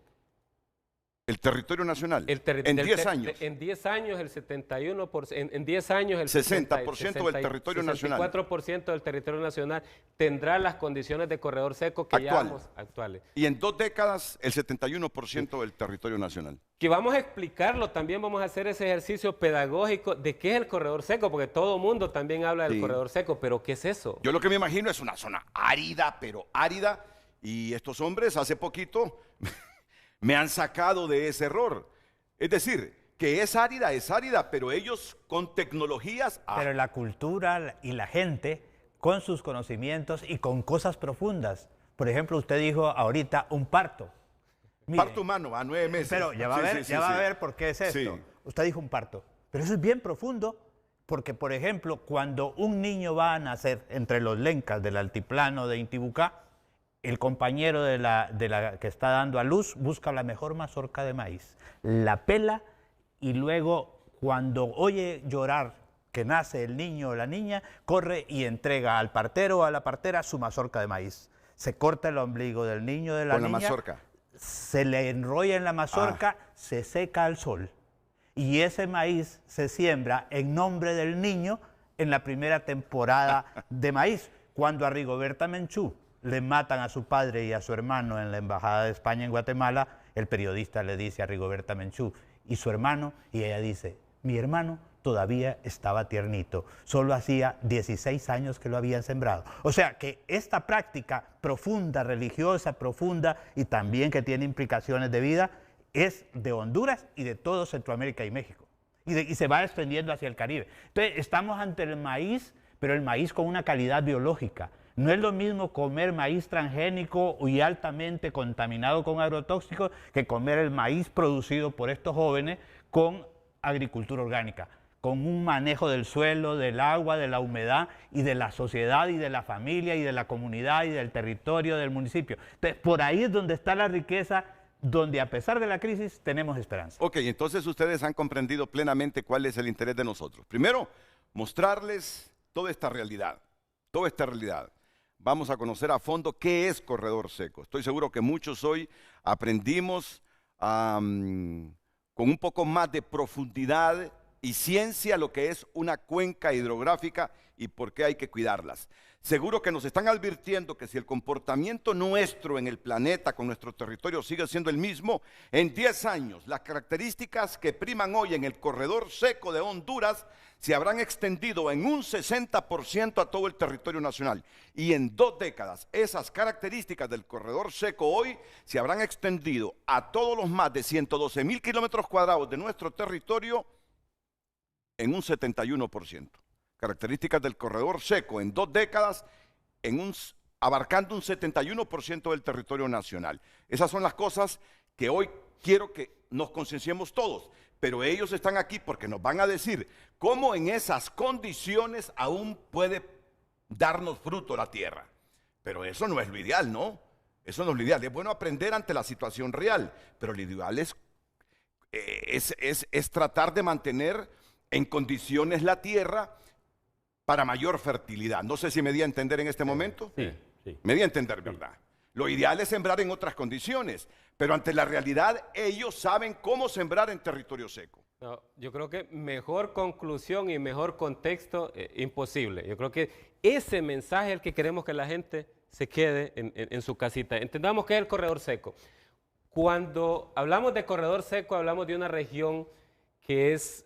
¿El territorio nacional? ¿En 10 años? En 10 años el 71%, en 10 años el 60% del territorio nacional. 64% del territorio nacional tendrá las condiciones de corredor seco que llamamos actuales. Y en 2 décadas el 71% del territorio nacional. Que vamos a explicarlo, también vamos a hacer ese ejercicio pedagógico de qué es el corredor seco, porque todo el mundo también habla del corredor seco, pero ¿qué es eso? Yo lo que me imagino es una zona árida, pero árida, y estos hombres hace poquito me han sacado de ese error. Es decir, que es árida, pero ellos con tecnologías... Pero la cultura y la gente con sus conocimientos y con cosas profundas. Por ejemplo, usted dijo ahorita un parto. Mire, parto humano a 9 meses. Pero ya va a ver por qué es esto. Sí. Usted dijo un parto. Pero eso es bien profundo porque, por ejemplo, cuando un niño va a nacer entre los lencas del altiplano de Intibucá, el compañero de la que está dando a luz busca la mejor mazorca de maíz, la pela y luego cuando oye llorar que nace el niño o la niña, corre y entrega al partero o a la partera su mazorca de maíz. Se corta el ombligo del niño o de la niña. Con la mazorca. Se le enrolla en la mazorca, se seca al sol. Y ese maíz se siembra en nombre del niño en la primera temporada de maíz, cuando a Rigoberta Menchú le matan a su padre y a su hermano en la Embajada de España en Guatemala, el periodista le dice a Rigoberta Menchú, ¿y su hermano? Y ella dice, mi hermano todavía estaba tiernito, solo hacía 16 años que lo habían sembrado. O sea que esta práctica profunda, religiosa, profunda y también que tiene implicaciones de vida, es de Honduras y de todo Centroamérica y México. Y se va extendiendo hacia el Caribe. Entonces estamos ante el maíz, pero el maíz con una calidad biológica. No es lo mismo comer maíz transgénico y altamente contaminado con agrotóxicos que comer el maíz producido por estos jóvenes con agricultura orgánica, con un manejo del suelo, del agua, de la humedad y de la sociedad y de la familia y de la comunidad y del territorio del municipio. Entonces, por ahí es donde está la riqueza, donde a pesar de la crisis tenemos esperanza. Ok, entonces ustedes han comprendido plenamente cuál es el interés de nosotros. Primero, mostrarles toda esta realidad, Vamos a conocer a fondo qué es corredor seco. Estoy seguro que muchos hoy aprendimos con un poco más de profundidad y ciencia lo que es una cuenca hidrográfica y por qué hay que cuidarlas. Seguro que nos están advirtiendo que si el comportamiento nuestro en el planeta, con nuestro territorio, sigue siendo el mismo, en 10 años las características que priman hoy en el corredor seco de Honduras se habrán extendido en un 60% a todo el territorio nacional. Y en 2 décadas, esas características del corredor seco hoy se habrán extendido a todos los más de 112,000 kilómetros cuadrados de nuestro territorio en un 71%. Características del corredor seco en 2 décadas, abarcando un 71% del territorio nacional. Esas son las cosas que hoy quiero que nos concienciemos todos, pero ellos están aquí porque nos van a decir cómo en esas condiciones aún puede darnos fruto la tierra. Pero eso no es lo ideal, ¿no? Eso no es lo ideal. Es bueno aprender ante la situación real, pero lo ideal es tratar de mantener en condiciones la tierra para mayor fertilidad. No sé si me di a entender en este momento. Sí, sí. Me di a entender, ¿verdad? Lo ideal es sembrar en otras condiciones, pero ante la realidad ellos saben cómo sembrar en territorio seco. No, yo creo que mejor conclusión y mejor contexto, imposible. Yo creo que ese mensaje es el que queremos que la gente se quede en su casita. Entendamos qué es el corredor seco. Cuando hablamos de corredor seco, hablamos de una región que es,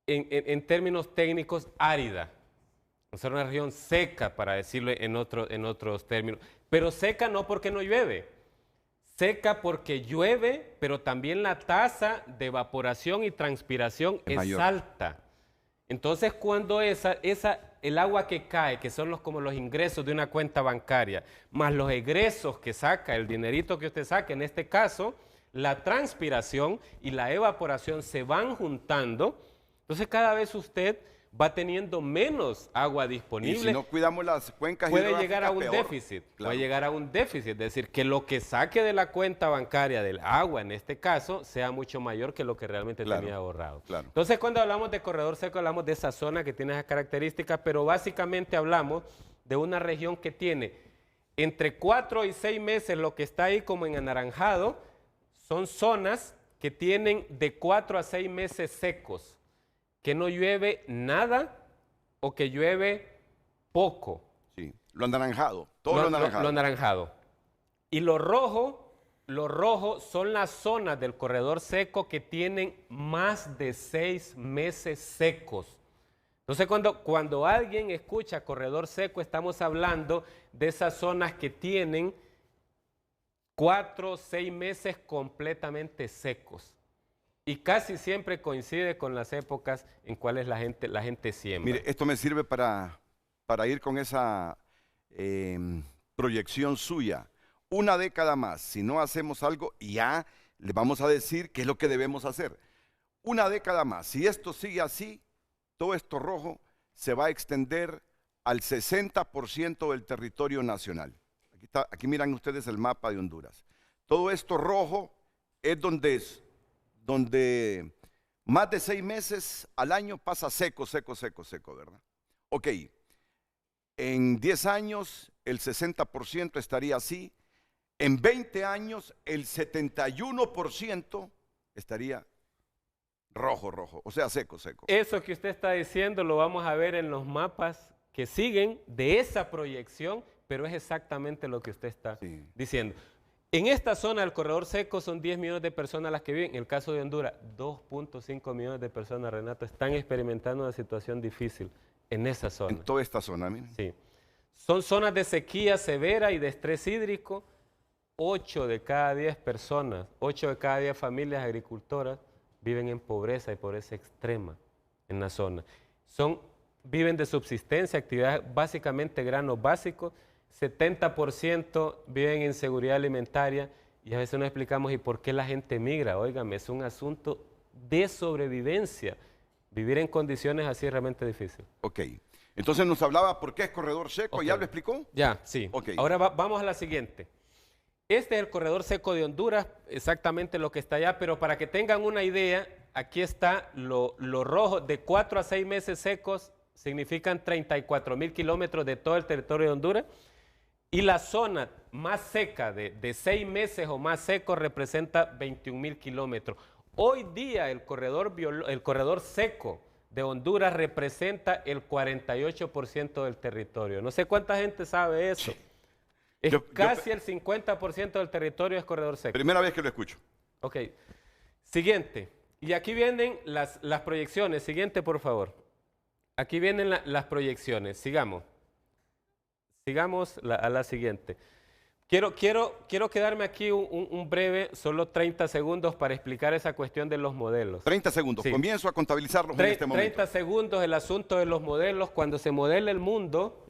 en términos técnicos, árida. O sea, una región seca, para decirlo en otros términos. Pero seca no porque no llueve. Seca porque llueve, pero también la tasa de evaporación y transpiración es alta. Entonces, cuando el agua que cae, que son como los ingresos de una cuenta bancaria, más los egresos que saca, el dinerito que usted saca, en este caso, la transpiración y la evaporación se van juntando. Entonces, cada vez usted va teniendo menos agua disponible. Y si no cuidamos las cuencas puede hidrográficas, llegar a un peor. déficit. Claro. Puede llegar a un déficit. Es decir, que lo que saque de la cuenta bancaria del agua, en este caso, sea mucho mayor que lo que realmente tenía ahorrado. Claro. Entonces, cuando hablamos de corredor seco, hablamos de esa zona que tiene esas características, pero básicamente hablamos de una región que tiene entre 4 y 6 meses, lo que está ahí como en anaranjado, son zonas que tienen de 4 a 6 meses secos, que no llueve nada o que llueve poco. Sí, lo anaranjado, todo lo anaranjado. Lo anaranjado. Y lo rojo son las zonas del corredor seco que tienen más de 6 meses secos. Entonces, cuando alguien escucha corredor seco, estamos hablando de esas zonas que tienen 4 o 6 meses completamente secos. Y casi siempre coincide con las épocas en cuales la gente siembra. Mire, esto me sirve para ir con esa proyección suya. Una década más, si no hacemos algo, ya le vamos a decir qué es lo que debemos hacer. Una década más, si esto sigue así, todo esto rojo se va a extender al 60% del territorio nacional. Aquí miran ustedes el mapa de Honduras. Todo esto rojo es donde más de 6 meses al año pasa seco, ¿verdad? Ok, en 10 años el 60% estaría así, en 20 años el 71% estaría rojo, o sea, seco. Eso que usted está diciendo lo vamos a ver en los mapas que siguen de esa proyección, pero es exactamente lo que usted está diciendo. En esta zona del corredor seco son 10 millones de personas las que viven. En el caso de Honduras, 2.5 millones de personas, Renato, están experimentando una situación difícil en esa zona. En toda esta zona, miren. Sí. Son zonas de sequía severa y de estrés hídrico. 8 de cada 10 personas, 8 de cada 10 familias agricultoras viven en pobreza y pobreza extrema en la zona. Viven de subsistencia, actividades básicamente granos básicos. 70% viven en inseguridad alimentaria y a veces nos explicamos ¿y por qué la gente migra? Óigame, es un asunto de sobrevivencia. Vivir en condiciones así es realmente difícil. Ok, entonces nos hablaba por qué es corredor seco, ¿ya lo explicó? Ya, sí. Okay. Ahora vamos a la siguiente. Este es el corredor seco de Honduras, exactamente lo que está allá, pero para que tengan una idea, aquí está lo rojo, de 4 a 6 meses secos significan 34,000 kilómetros de todo el territorio de Honduras. Y la zona más seca de 6 meses o más seco representa 21,000 kilómetros. Hoy día el corredor seco de Honduras representa el 48% del territorio. No sé cuánta gente sabe eso. Casi el 50% del territorio es corredor seco. Primera vez que lo escucho. Ok. Siguiente. Y aquí vienen las proyecciones. Siguiente, por favor. Aquí vienen las proyecciones. Sigamos. Sigamos a la siguiente. Quiero quedarme aquí un breve, solo 30 segundos para explicar esa cuestión de los modelos. 30 segundos, sí. Comienzo a contabilizarlos en este momento. 30 segundos el asunto de los modelos. Cuando se modela el mundo,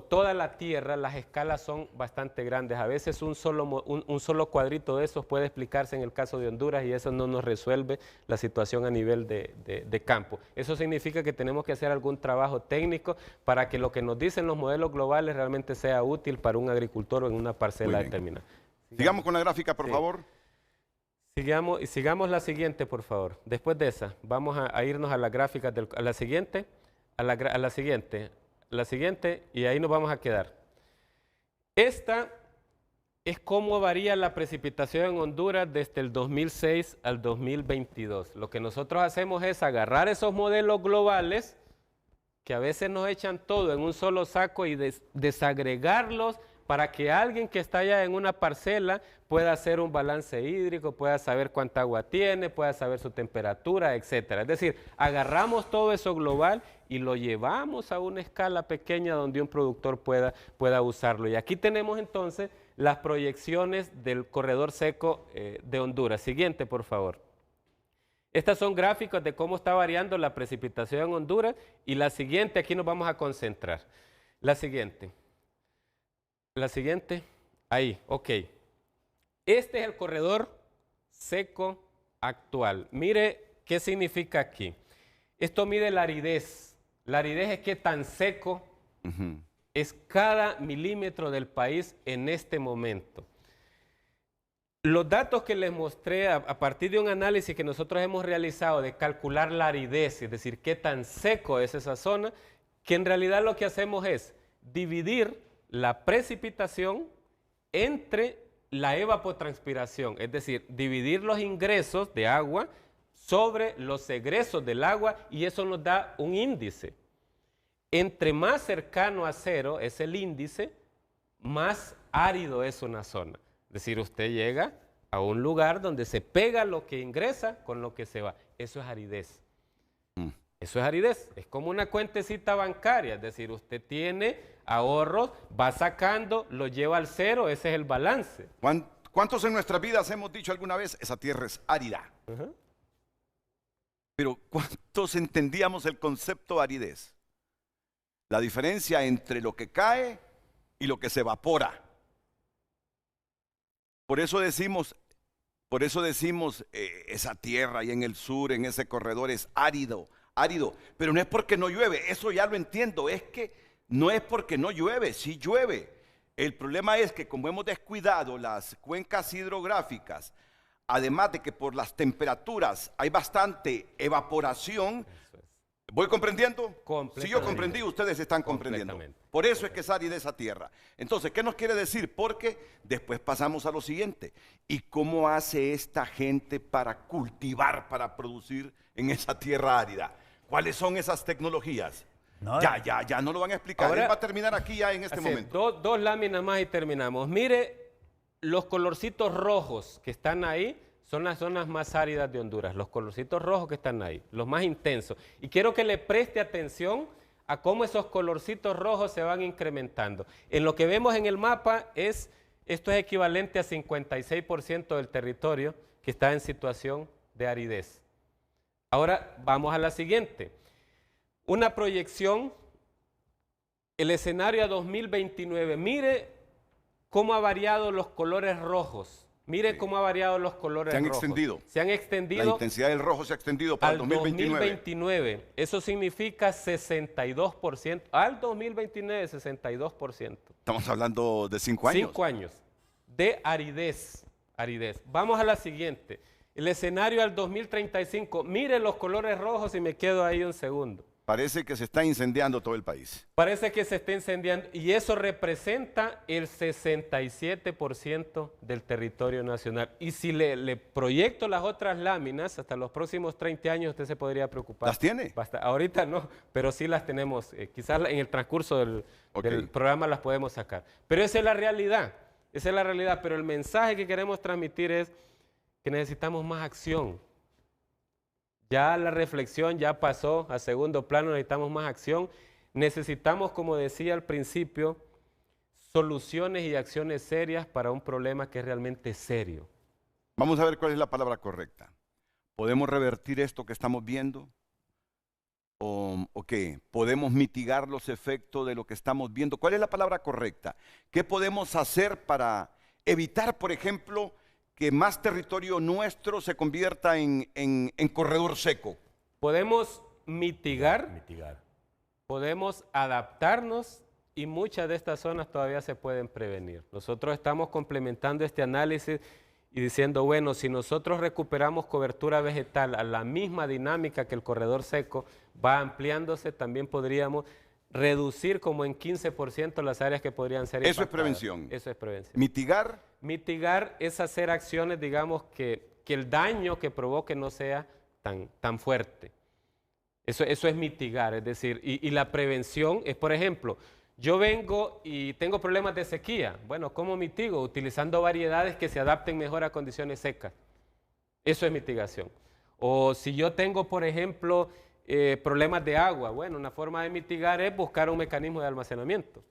toda la Tierra, las escalas son bastante grandes. A veces un solo cuadrito de esos puede explicarse en el caso de Honduras y eso no nos resuelve la situación a nivel de campo. Eso significa que tenemos que hacer algún trabajo técnico para que lo que nos dicen los modelos globales realmente sea útil para un agricultor o en una parcela determinada. Sigamos con la gráfica, por favor. Sigamos la siguiente, por favor. Después de esa, vamos a irnos a la gráfica, a la siguiente. a la siguiente. La siguiente, y ahí nos vamos a quedar. Esta es cómo varía la precipitación en Honduras desde el 2006 al 2022. Lo que nosotros hacemos es agarrar esos modelos globales que a veces nos echan todo en un solo saco y desagregarlos para que alguien que está allá en una parcela pueda hacer un balance hídrico, pueda saber cuánta agua tiene, pueda saber su temperatura, etcétera. Es decir, agarramos todo eso global y lo llevamos a una escala pequeña donde un productor pueda usarlo. Y aquí tenemos entonces las proyecciones del corredor seco de Honduras. Siguiente, por favor. Estas son gráficos de cómo está variando la precipitación en Honduras y la siguiente, aquí nos vamos a concentrar. La siguiente, ahí, ok. Este es el corredor seco actual. Mire qué significa aquí. Esto mide la aridez. La aridez es qué tan seco es cada milímetro del país en este momento. Los datos que les mostré a partir de un análisis que nosotros hemos realizado de calcular la aridez, es decir, qué tan seco es esa zona, que en realidad lo que hacemos es dividir la precipitación entre la evapotranspiración, es decir, dividir los ingresos de agua sobre los egresos del agua y eso nos da un índice. Entre más cercano a cero es el índice, más árido es una zona. Es decir, usted llega a un lugar donde se pega lo que ingresa con lo que se va. Eso es aridez. Eso es aridez. Es como una cuentecita bancaria. Es decir, usted tiene ahorros, va sacando, lo lleva al cero, ese es el balance. ¿Cuántos en nuestras vidas hemos dicho alguna vez, esa tierra es árida? Pero ¿cuántos entendíamos el concepto de aridez? La diferencia entre lo que cae y lo que se evapora. Por eso decimos, esa tierra ahí en el sur, en ese corredor es árido, pero no es porque no llueve, eso ya lo entiendo, es que no es porque no llueve, sí llueve. El problema es que como hemos descuidado las cuencas hidrográficas, además de que por las temperaturas hay bastante evaporación. ¿Voy comprendiendo? Si yo comprendí, ustedes están comprendiendo. Por eso es que es árida esa tierra. Entonces, ¿qué nos quiere decir? Porque después pasamos a lo siguiente. ¿Y cómo hace esta gente para cultivar, para producir en esa tierra árida? ¿Cuáles son esas tecnologías? No, ya no lo van a explicar. Ahora, él va a terminar aquí ya en este momento. Dos láminas más y terminamos. Mire, los colorcitos rojos que están ahí son las zonas más áridas de Honduras, los colorcitos rojos que están ahí, los más intensos. Y quiero que le preste atención a cómo esos colorcitos rojos se van incrementando. En lo que vemos en el mapa, esto es equivalente a 56% del territorio que está en situación de aridez. Ahora vamos a la siguiente. Una proyección, el escenario a 2029. Mire cómo ha variado los colores rojos. Mire cómo ha variado los colores rojos. Se han extendido. La intensidad del rojo se ha extendido para el 2029. Eso significa 62%. Al 2029, 62%. Estamos hablando de 5 años. 5 años de aridez. Vamos a la siguiente. El escenario al 2035. Mire los colores rojos y me quedo ahí un segundo. Parece que se está incendiando todo el país. Parece que se está incendiando y eso representa el 67% del territorio nacional. Y si le proyecto las otras láminas, hasta los próximos 30 años usted se podría preocupar. ¿Las tiene? Ahorita no, pero sí las tenemos. Quizás en el transcurso del programa las podemos sacar. Pero esa es la realidad. Pero el mensaje que queremos transmitir es que necesitamos más acción. Ya la reflexión ya pasó a segundo plano, necesitamos más acción. Necesitamos, como decía al principio, soluciones y acciones serias para un problema que es realmente serio. Vamos a ver cuál es la palabra correcta. ¿Podemos revertir esto que estamos viendo? ¿O qué? ¿Podemos mitigar los efectos de lo que estamos viendo? ¿Cuál es la palabra correcta? ¿Qué podemos hacer para evitar, por ejemplo, que más territorio nuestro se convierta en corredor seco? Podemos mitigar, podemos adaptarnos y muchas de estas zonas todavía se pueden prevenir. Nosotros estamos complementando este análisis y diciendo, bueno, si nosotros recuperamos cobertura vegetal a la misma dinámica que el corredor seco va ampliándose, también podríamos reducir como en 15% las áreas que podrían ser Eso es impactadas. prevención. Eso es prevención. Mitigar. Mitigar es hacer acciones, digamos, que el daño que provoque no sea tan fuerte. Eso es mitigar, es decir, y la prevención es, por ejemplo, yo vengo y tengo problemas de sequía. Bueno, ¿cómo mitigo? Utilizando variedades que se adapten mejor a condiciones secas. Eso es mitigación. O si yo tengo, por ejemplo, problemas de agua, bueno, una forma de mitigar es buscar un mecanismo de almacenamiento.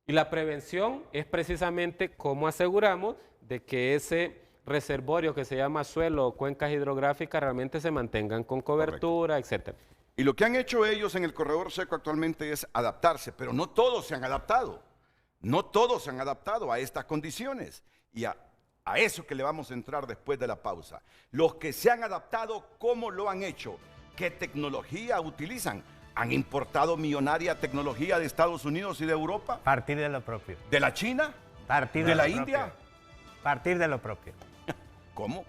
Y la prevención es precisamente cómo aseguramos de que ese reservorio que se llama suelo o cuencas hidrográficas realmente se mantengan con cobertura, etc. Y lo que han hecho ellos en el corredor seco actualmente es adaptarse, pero no todos se han adaptado. No todos se han adaptado a estas condiciones. Y a eso que le vamos a entrar después de la pausa. Los que se han adaptado, ¿cómo lo han hecho? ¿Qué tecnología utilizan? ¿Han importado millonaria tecnología de Estados Unidos y de Europa? Partir de lo propio. ¿De la China? Partir ¿De la lo India? propio. Partir de lo propio. ¿Cómo?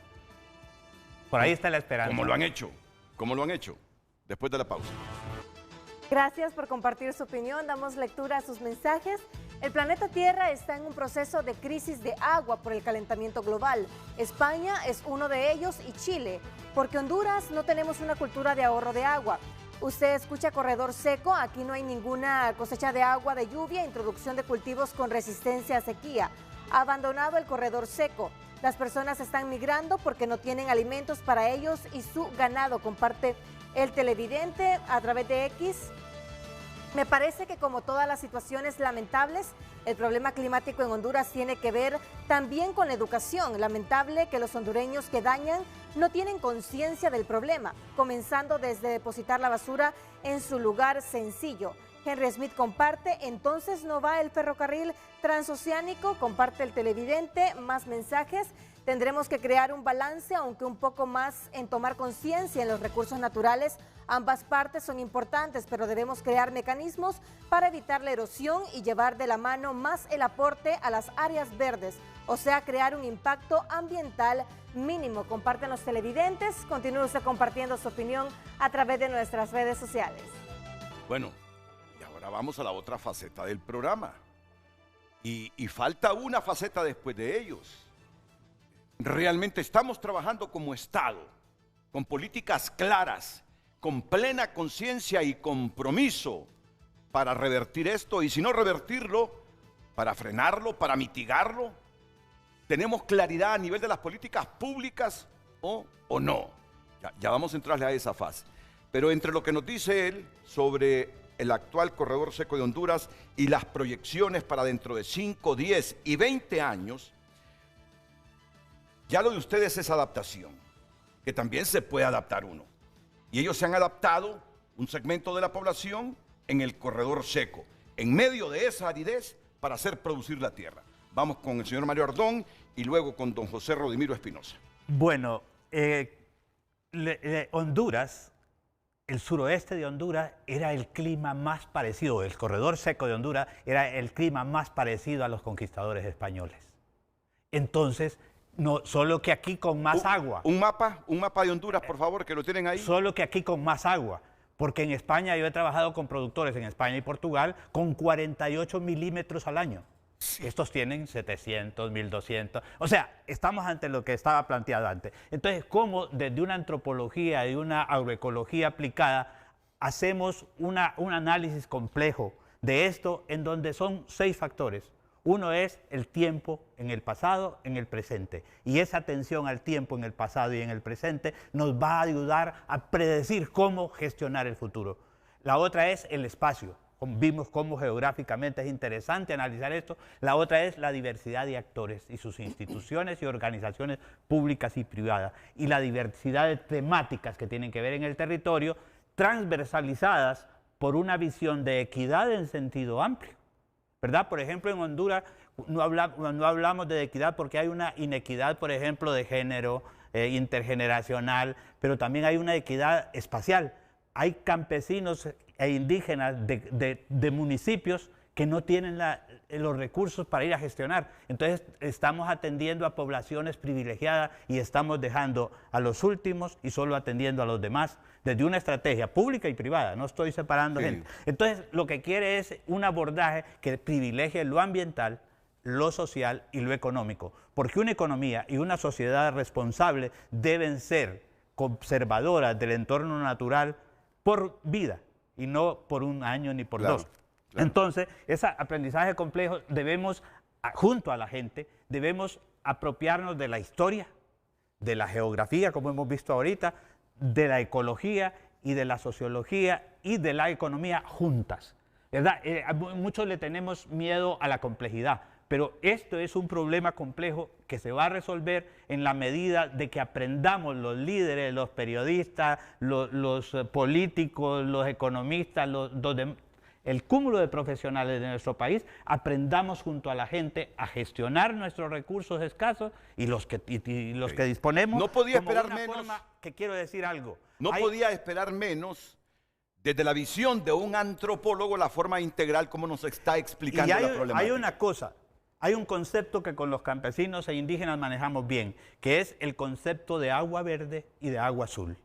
Por ahí está la esperanza. ¿Cómo lo han hecho? ¿Cómo lo han hecho? Después de la pausa. Gracias por compartir su opinión. Damos lectura a sus mensajes. El planeta Tierra está en un proceso de crisis de agua por el calentamiento global. España es uno de ellos y Chile, porque Honduras no tenemos una cultura de ahorro de agua. Usted escucha corredor seco, aquí no hay ninguna cosecha de agua de lluvia, introducción de cultivos con resistencia a sequía. Abandonado el corredor seco. Las personas están migrando porque no tienen alimentos para ellos y su ganado, comparte el televidente a través de X. Me parece que como todas las situaciones lamentables, el problema climático en Honduras tiene que ver también con la educación. Lamentable que los hondureños que dañan no tienen conciencia del problema, comenzando desde depositar la basura en su lugar sencillo. Henry Smith comparte, entonces no va el ferrocarril transoceánico, comparte el televidente, más mensajes. Tendremos que crear un balance, aunque un poco más en tomar conciencia en los recursos naturales. Ambas partes son importantes, pero debemos crear mecanismos para evitar la erosión y llevar de la mano más el aporte a las áreas verdes, o sea, crear un impacto ambiental mínimo. Comparten los televidentes, continúe usted compartiendo su opinión a través de nuestras redes sociales. Bueno, y ahora vamos a la otra faceta del programa. Y falta una faceta después de ellos. Realmente estamos trabajando como Estado, con políticas claras, con plena conciencia y compromiso para revertir esto, y si no revertirlo, para frenarlo, para mitigarlo. ¿Tenemos claridad a nivel de las políticas públicas o no? Ya vamos a entrarle a esa fase. Pero entre lo que nos dice él sobre el actual corredor seco de Honduras y las proyecciones para dentro de 5, 10 y 20 años, ya lo de ustedes es adaptación, que también se puede adaptar uno. Y ellos se han adaptado, un segmento de la población, en el corredor seco, en medio de esa aridez, para hacer producir la tierra. Vamos con el señor Mario Ardón y luego con don José Rodimiro Espinosa. Bueno, Honduras, el suroeste de Honduras era el clima más parecido, el corredor seco de Honduras era el clima más parecido a los conquistadores españoles. Entonces, no, solo que aquí con más agua. Un mapa de Honduras, por favor, que lo tienen ahí. Solo que aquí con más agua, porque en España yo he trabajado con productores en España y Portugal con 48 milímetros al año. Sí. Estos tienen 700, 1200. O sea, estamos ante lo que estaba planteado antes. Entonces, ¿cómo desde una antropología y una agroecología aplicada hacemos un análisis complejo de esto en donde son 6 factores? Uno es el tiempo en el pasado, en el presente. Y esa atención al tiempo en el pasado y en el presente nos va a ayudar a predecir cómo gestionar el futuro. La otra es el espacio. Vimos cómo geográficamente es interesante analizar esto. La otra es la diversidad de actores y sus instituciones y organizaciones públicas y privadas. Y la diversidad de temáticas que tienen que ver en el territorio, transversalizadas por una visión de equidad en sentido amplio. ¿Verdad? Por ejemplo, en Honduras no hablamos de equidad porque hay una inequidad, por ejemplo, de género, intergeneracional, pero también hay una equidad espacial. Hay campesinos e indígenas de municipios que no tienen los recursos para ir a gestionar. Entonces estamos atendiendo a poblaciones privilegiadas y estamos dejando a los últimos y solo atendiendo a los demás desde una estrategia pública y privada, no estoy separando gente. Entonces lo que quiere es un abordaje que privilegie lo ambiental, lo social y lo económico, porque una economía y una sociedad responsable deben ser conservadoras del entorno natural por vida y no por un año ni por dos. Entonces, ese aprendizaje complejo debemos, junto a la gente, debemos apropiarnos de la historia, de la geografía, como hemos visto ahorita, de la ecología y de la sociología y de la economía juntas, ¿verdad? Muchos le tenemos miedo a la complejidad, pero esto es un problema complejo que se va a resolver en la medida de que aprendamos los líderes, los periodistas, los políticos, los economistas, el cúmulo de profesionales de nuestro país, aprendamos junto a la gente a gestionar nuestros recursos escasos y los que disponemos. No podía esperar menos. Que quiero decir algo. No podía esperar menos desde la visión de un antropólogo la forma integral como nos está explicando la problemática. Hay una cosa, hay un concepto que con los campesinos e indígenas manejamos bien, que es el concepto de agua verde y de agua azul.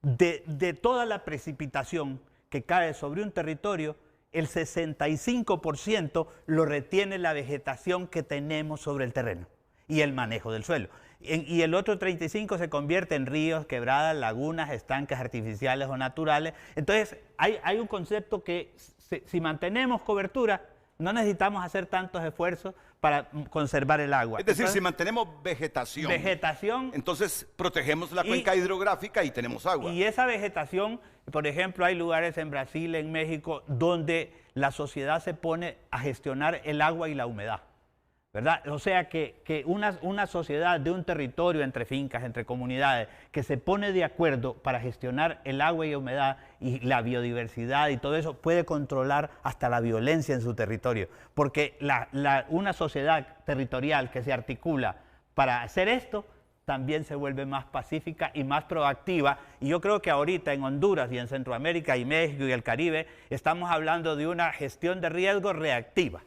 De toda la precipitación que cae sobre un territorio, el 65% lo retiene la vegetación que tenemos sobre el terreno y el manejo del suelo. Y el otro 35% se convierte en ríos, quebradas, lagunas, estanques artificiales o naturales. Entonces, hay un concepto que si mantenemos cobertura, no necesitamos hacer tantos esfuerzos para conservar el agua. Es decir, si mantenemos vegetación, entonces protegemos la cuenca hidrográfica y tenemos agua. Y esa vegetación, por ejemplo, hay lugares en Brasil, en México, donde la sociedad se pone a gestionar el agua y la humedad, ¿verdad? O sea que una sociedad de un territorio entre fincas, entre comunidades, que se pone de acuerdo para gestionar el agua y la humedad y la biodiversidad y todo eso, puede controlar hasta la violencia en su territorio. Porque una sociedad territorial que se articula para hacer esto, también se vuelve más pacífica y más proactiva. Y yo creo que ahorita en Honduras y en Centroamérica y México y el Caribe, estamos hablando de una gestión de riesgos reactiva.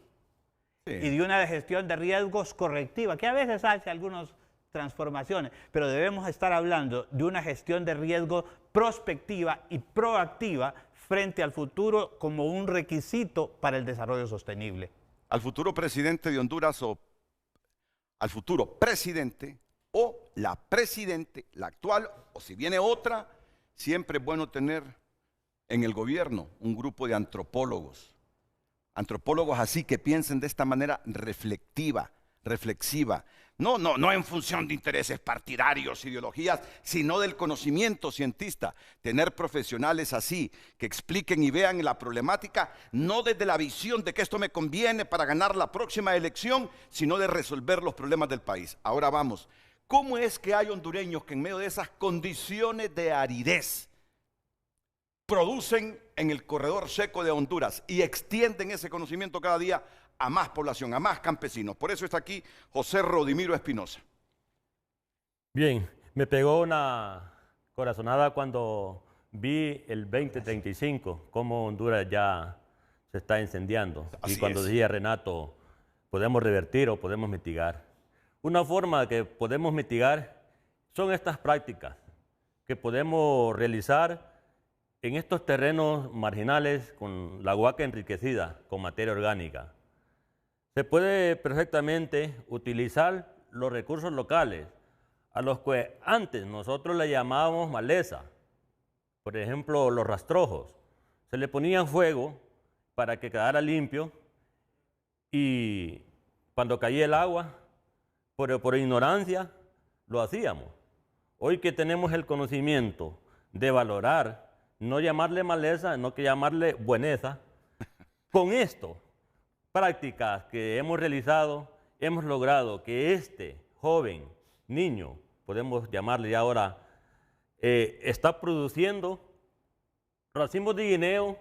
Y de una gestión de riesgos correctiva, que a veces hace algunas transformaciones, pero debemos estar hablando de una gestión de riesgos prospectiva y proactiva frente al futuro como un requisito para el desarrollo sostenible. Al futuro presidente de Honduras o al futuro presidente o la presidente, la actual, o si viene otra, siempre es bueno tener en el gobierno un grupo de antropólogos así que piensen de esta manera reflexiva, no en función de intereses partidarios, ideologías, sino del conocimiento científico. Tener profesionales así, que expliquen y vean la problemática, no desde la visión de que esto me conviene para ganar la próxima elección, sino de resolver los problemas del país. Ahora vamos, ¿cómo es que hay hondureños que en medio de esas condiciones de aridez producen en el corredor seco de Honduras y extienden ese conocimiento cada día a más población, a más campesinos? Por eso está aquí José Rodimiro Espinosa. Bien, me pegó una corazonada cuando vi el 2035, cómo Honduras ya se está incendiando. Así y cuando es. decía Renato, podemos revertir o podemos mitigar. Una forma que podemos mitigar son estas prácticas que podemos realizar en estos terrenos marginales con la huaca enriquecida con materia orgánica. Se puede perfectamente utilizar los recursos locales, a los que antes nosotros le llamábamos maleza. Por ejemplo, los rastrojos. Se le ponía fuego para que quedara limpio y cuando caía el agua, por ignorancia, lo hacíamos. Hoy que tenemos el conocimiento de valorar, no llamarle maleza, no que llamarle bueneza, con esto, prácticas que hemos realizado, hemos logrado que este joven, niño, podemos llamarle ya ahora, está produciendo racimos de guineo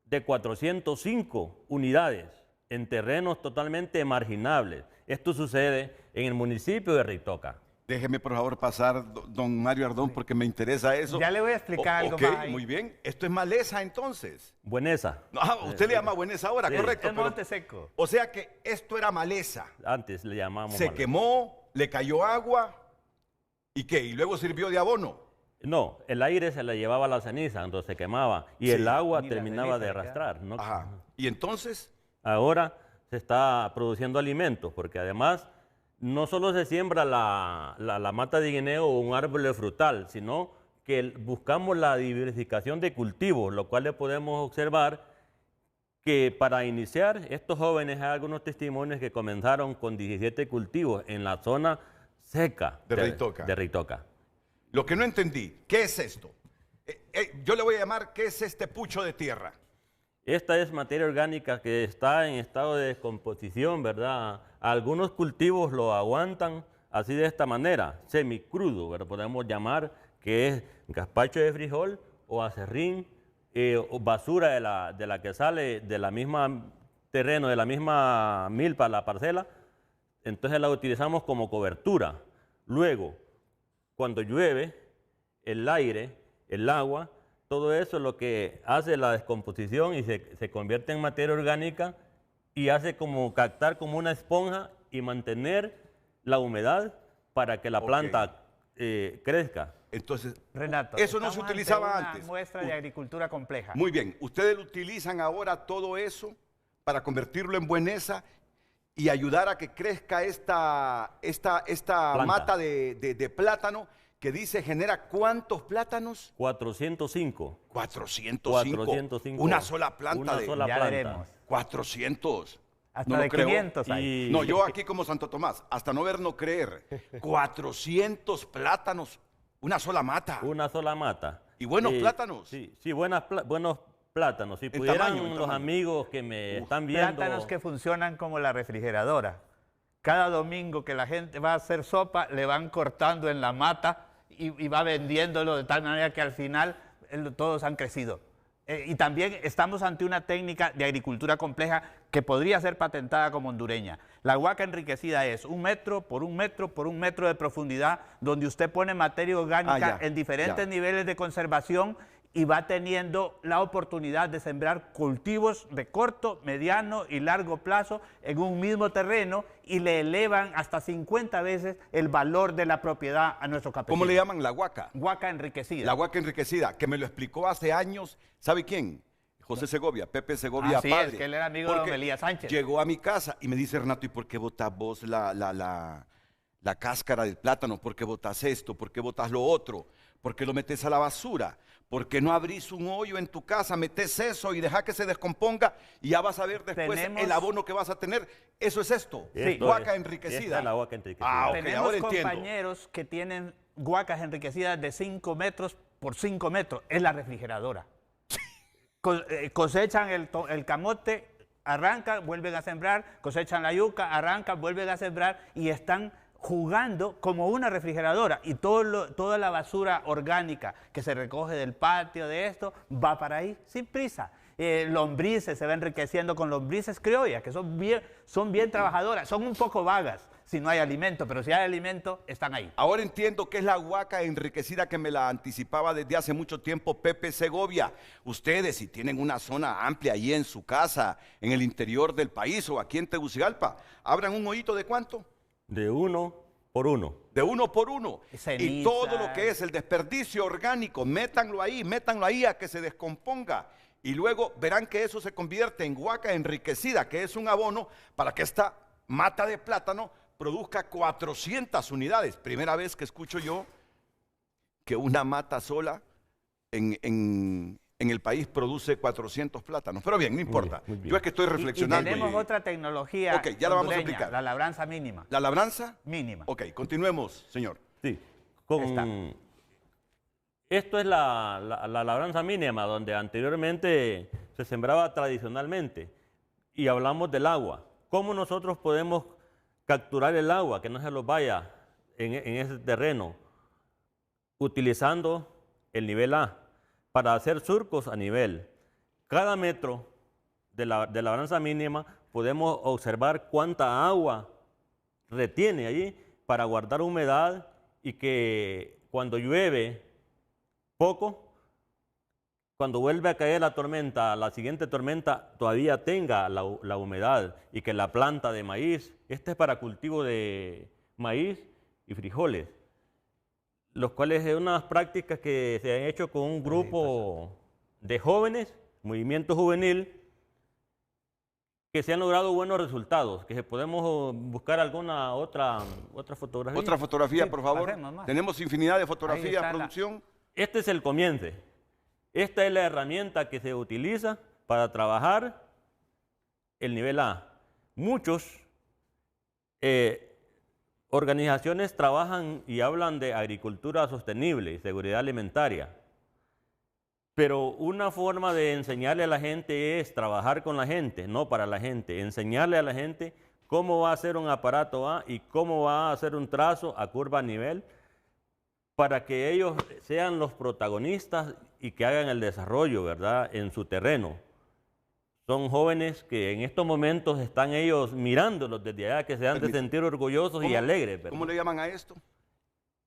de 405 unidades en terrenos totalmente marginables. Esto sucede en el municipio de Ritoca. Déjeme por favor pasar, don Mario Ardón, porque me interesa eso. Ya le voy a explicar algo Ok, más ahí. muy bien. Esto es maleza entonces. Buenesa. Usted le llama buenesa ahora, Sí. correcto. Es monte seco. O sea que esto era maleza. Antes le llamamos. Se quemó, le cayó agua. ¿Y qué? ¿Y luego sirvió de abono? No, el aire se le llevaba la ceniza, entonces se quemaba. Y Sí. el agua Ni la terminaba de ceniza le arrastrar, ¿no? Ajá. ¿Y entonces? Ahora se está produciendo alimentos, porque además no solo se siembra la mata de guineo o un árbol frutal, sino que buscamos la diversificación de cultivos, lo cual le podemos observar que para iniciar, estos jóvenes, hay algunos testimonios que comenzaron con 17 cultivos en la zona seca De Ritoca. de Ritoca. Lo que no entendí, ¿qué es esto? Yo le voy a llamar, ¿qué es este pucho de tierra? Esta es materia orgánica que está en estado de descomposición, ¿verdad? Algunos cultivos lo aguantan así de esta manera, semicrudo, ¿verdad? Podemos llamar que es gazpacho de frijol o acerrín, o basura de la que sale de la misma terreno, de la misma milpa, la parcela, entonces la utilizamos como cobertura. Luego, cuando llueve, el aire, el agua, todo eso es lo que hace la descomposición y se convierte en materia orgánica y hace como captar como una esponja y mantener la humedad para que la Ok. planta crezca. Entonces, Renato, eso no se estamos ante utilizaba una antes. muestra de agricultura compleja. Muy bien, ustedes utilizan ahora todo eso para convertirlo en bueneza y ayudar a que crezca esta Planta. mata de plátano que dice genera ¿cuántos plátanos? 405. 405. 405. Una sola planta Una de sola Ya planta. veremos. 400. Hasta No lo de creo. 500 hay. Y- No, yo aquí como Santo Tomás, hasta no ver, no creer. 400 plátanos, una sola mata. Una sola mata. ¿Y buenos plátanos? Sí, sí, buenos plátanos. Si En pudieran tamaño, en los tamaño. amigos que me están viendo... Plátanos que funcionan como la refrigeradora. Cada domingo que la gente va a hacer sopa, le van cortando en la mata y va vendiéndolo de tal manera que al final todos han crecido. Y también estamos ante una técnica de agricultura compleja que podría ser patentada como hondureña. La huaca enriquecida es 1 metro por 1 metro por 1 metro de profundidad, donde usted pone materia orgánica ya, en diferentes ya. niveles de conservación y va teniendo la oportunidad de sembrar cultivos de corto, mediano y largo plazo en un mismo terreno y le elevan hasta 50 veces el valor de la propiedad a nuestro campesino. ¿Cómo le llaman? La huaca. Huaca enriquecida. La huaca enriquecida, que me lo explicó hace años. ¿Sabe quién? José Segovia, Pepe Segovia, Así padre. es, que él era amigo de don Porque Elías Sánchez. Llegó a mi casa y me dice, Renato, ¿y por qué botas vos la cáscara del plátano? ¿Por qué botas esto? ¿Por qué botas lo otro? ¿Por qué lo metes a la basura? ¿Por qué no abrís un hoyo en tu casa, metes eso y deja que se descomponga y ya vas a ver después Tenemos- el abono que vas a tener? Eso es esto, Esto huaca es- enriquecida. esta es la huaca enriquecida. Ah, ok, Tenemos ahora entiendo. compañeros que tienen huacas enriquecidas de 5 metros por 5 metros. Es la refrigeradora. Cosechan el camote, arrancan, vuelven a sembrar, cosechan la yuca, arrancan, vuelven a sembrar y están jugando como una refrigeradora y toda la basura orgánica que se recoge del patio de esto va para ahí sin prisa. Lombrices se va enriqueciendo con lombrices criollas que son bien trabajadoras, son un poco vagas si no hay alimento, pero si hay alimento están ahí. Ahora entiendo que es la huaca enriquecida que me la anticipaba desde hace mucho tiempo Pepe Segovia. Ustedes, si tienen una zona amplia ahí en su casa, en el interior del país o aquí en Tegucigalpa, abran un hoyito de ¿cuánto? De 1 por 1. De 1 por 1. Ceniza. Y todo lo que es el desperdicio orgánico, métanlo ahí a que se descomponga. Y luego verán que eso se convierte en huaca enriquecida, que es un abono para que esta mata de plátano produzca 400 unidades. Primera vez que escucho yo que una mata sola en el país produce 400 plátanos. Pero bien, no importa. muy bien. Yo es que estoy Y reflexionando. tenemos y- otra tecnología Ok, ya la vamos a hondureña, explicar. la labranza mínima. ¿La labranza? Mínima. Ok, continuemos, señor. Sí. Está. Esto es la labranza mínima, donde anteriormente se sembraba tradicionalmente. Y hablamos del agua. ¿Cómo nosotros podemos capturar el agua, que no se nos vaya en ese terreno? Utilizando el nivel A para hacer surcos a nivel. Cada metro de la labranza mínima podemos observar cuánta agua retiene allí para guardar humedad y que cuando llueve poco, cuando vuelve a caer la tormenta, la siguiente tormenta todavía tenga la humedad y que la planta de maíz, este es para cultivo de maíz y frijoles, los cuales es unas prácticas que se han hecho con un grupo de jóvenes, movimiento juvenil, que se han logrado buenos resultados, que podemos buscar alguna otra fotografía. Otra fotografía, Sí, por favor. pasemos más. Tenemos infinidad de Ahí fotografías, está producción. Este es el comienzo. Esta es la herramienta que se utiliza para trabajar el nivel A. Muchos organizaciones trabajan y hablan de agricultura sostenible y seguridad alimentaria. Pero una forma de enseñarle a la gente es trabajar con la gente, no para la gente. Enseñarle a la gente cómo va a hacer un aparato A y cómo va a hacer un trazo a curva a nivel para que ellos sean los protagonistas y que hagan el desarrollo, ¿verdad?, en su terreno. Son jóvenes que en estos momentos están ellos mirándolos desde allá, que se han de sentir orgullosos y alegres, ¿verdad? ¿Cómo le llaman a esto?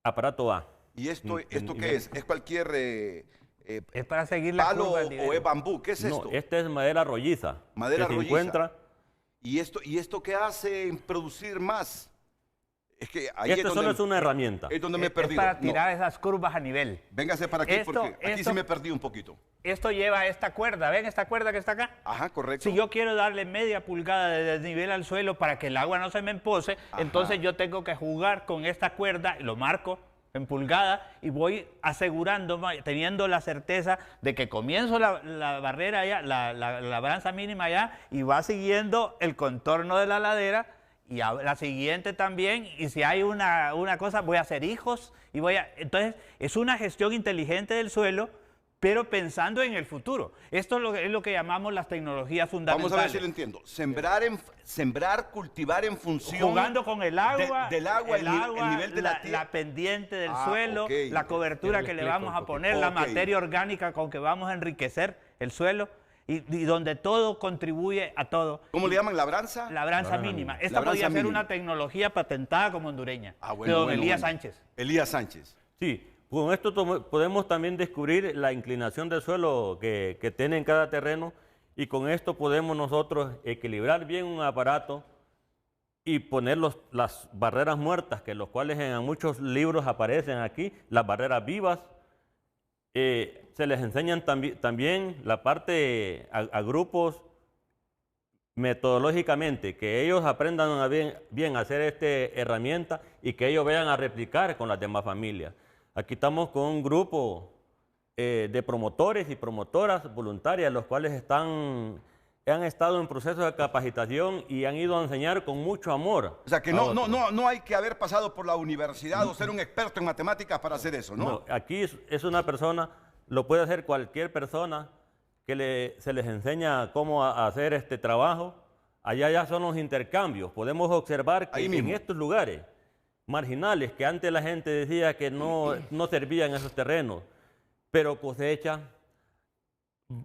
Aparato A. ¿Y esto qué es? ¿Es cualquier Es para seguir la palo curva al nivel. o es bambú? ¿Qué es No, esto? esta es madera rolliza. Madera que rolliza. se encuentra. ¿Y esto qué hace en producir más? Es que ahí Esto solo es una herramienta. Es donde me he Es perdido. para No, tirar esas curvas a nivel. véngase para aquí Esto- porque aquí esto- sí me perdí un poquito. Esto lleva esta cuerda, ¿ven esta cuerda que está acá? Ajá, correcto. Si yo quiero darle media pulgada de desnivel al suelo para que el agua no se me empose, Ajá. entonces yo tengo que jugar con esta cuerda, lo marco en pulgada y voy asegurando, teniendo la certeza de que comienzo la barrera allá, la labranza mínima allá y va siguiendo el contorno de la ladera y a la siguiente también, y si hay una cosa, voy a hacer hijos y entonces es una gestión inteligente del suelo, pero pensando en el futuro. Esto es lo que llamamos las tecnologías fundamentales. Vamos a ver si lo entiendo. Sembrar, cultivar en función... Jugando con el agua, del agua, el nivel de la tierra. la pendiente del Ah, suelo, ok. la cobertura Ya que le le explico vamos un a poquito. poner, la Ok. materia orgánica con que vamos a enriquecer el suelo y donde todo contribuye a todo. ¿Cómo le llaman? ¿Labranza? Labranza mínima. Esta Labranza podría ser mínima. una tecnología patentada como hondureña, Ah, de don bueno, Elías bueno. Sánchez. Elías Sánchez. Sí, con esto podemos también descubrir la inclinación del suelo que tiene en cada terreno y con esto podemos nosotros equilibrar bien un aparato y poner las barreras muertas, que los cuales en muchos libros aparecen aquí, las barreras vivas. Se les enseñan también la parte a grupos metodológicamente, que ellos aprendan bien a hacer esta herramienta y que ellos vayan a replicar con las demás familias. Aquí estamos con un grupo de promotores y promotoras voluntarias, los cuales han estado en proceso de capacitación y han ido a enseñar con mucho amor. O sea, que a otros. no hay que haber pasado por la universidad o ser un experto en matemáticas para hacer eso, ¿no? No, aquí es una persona, lo puede hacer cualquier persona que se les enseña cómo hacer este trabajo. Allá ya son los intercambios. Podemos observar que Ahí mismo. en estos lugares marginales, que antes la gente decía que no servían esos terrenos, pero Cosecha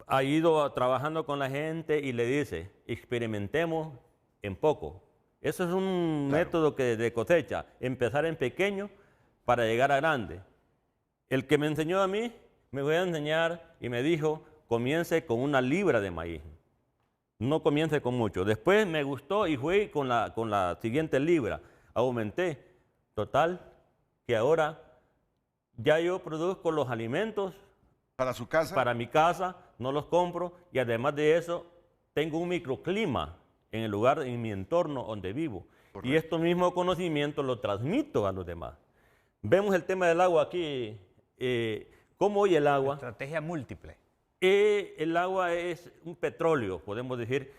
ha ido trabajando con la gente y le dice, experimentemos en poco. Eso es un método de Cosecha, empezar en pequeño para llegar a grande. El que me enseñó a mí, me voy a enseñar y me dijo, comience con 1 libra de maíz. No comience con mucho. Después me gustó y fui con la siguiente libra. Aumenté. Total, que ahora ya yo produzco los alimentos Para su casa. para mi casa, no los compro y además de eso tengo un microclima en el lugar, en mi entorno donde vivo. Correcto. Y estos mismos conocimientos los transmito a los demás. Vemos el tema del agua aquí. ¿Cómo hoy el agua? Estrategia múltiple. El agua es un petróleo, podemos decir.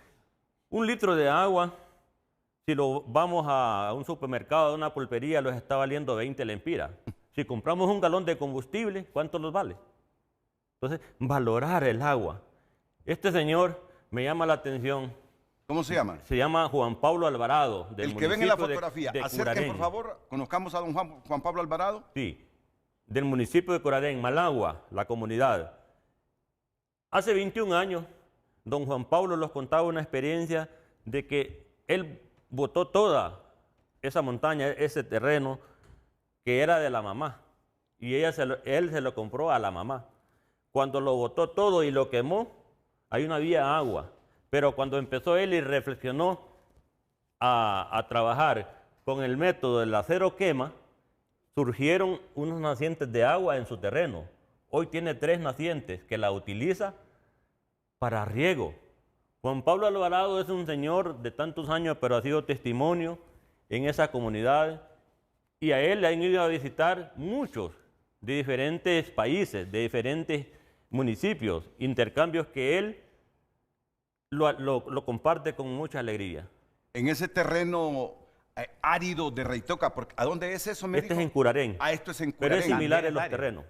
1 litro de agua, si lo vamos a un supermercado, a una pulpería, los está valiendo 20 lempiras. Si compramos 1 galón de combustible, ¿cuánto nos vale? Entonces, valorar el agua. Este señor me llama la atención. ¿Cómo se llama? Se llama Juan Pablo Alvarado. Del El que ven en la municipio fotografía. de Acerquen, Curarén. por favor, conozcamos a don Juan Pablo Alvarado. Sí, del municipio de Corarén, Malagua, la comunidad. Hace 21 años, don Juan Pablo nos contaba una experiencia de que él botó toda esa montaña, ese terreno, que era de la mamá. Y él se lo compró a la mamá. Cuando lo botó todo y lo quemó, ahí no había agua. Pero cuando empezó él y reflexionó a trabajar con el método del acero quema, surgieron unos nacientes de agua en su terreno. Hoy tiene 3 nacientes que la utiliza para riego. Juan Pablo Alvarado es un señor de tantos años, pero ha sido testimonio en esa comunidad. Y a él le han ido a visitar muchos de diferentes países, de diferentes municipios, intercambios que él lo comparte con mucha alegría. En ese terreno árido de Reitoca, ¿a dónde es eso, me Este es dijo? en Curarén. Ah, esto es en Pero Curarén. es similar en los árido. terrenos.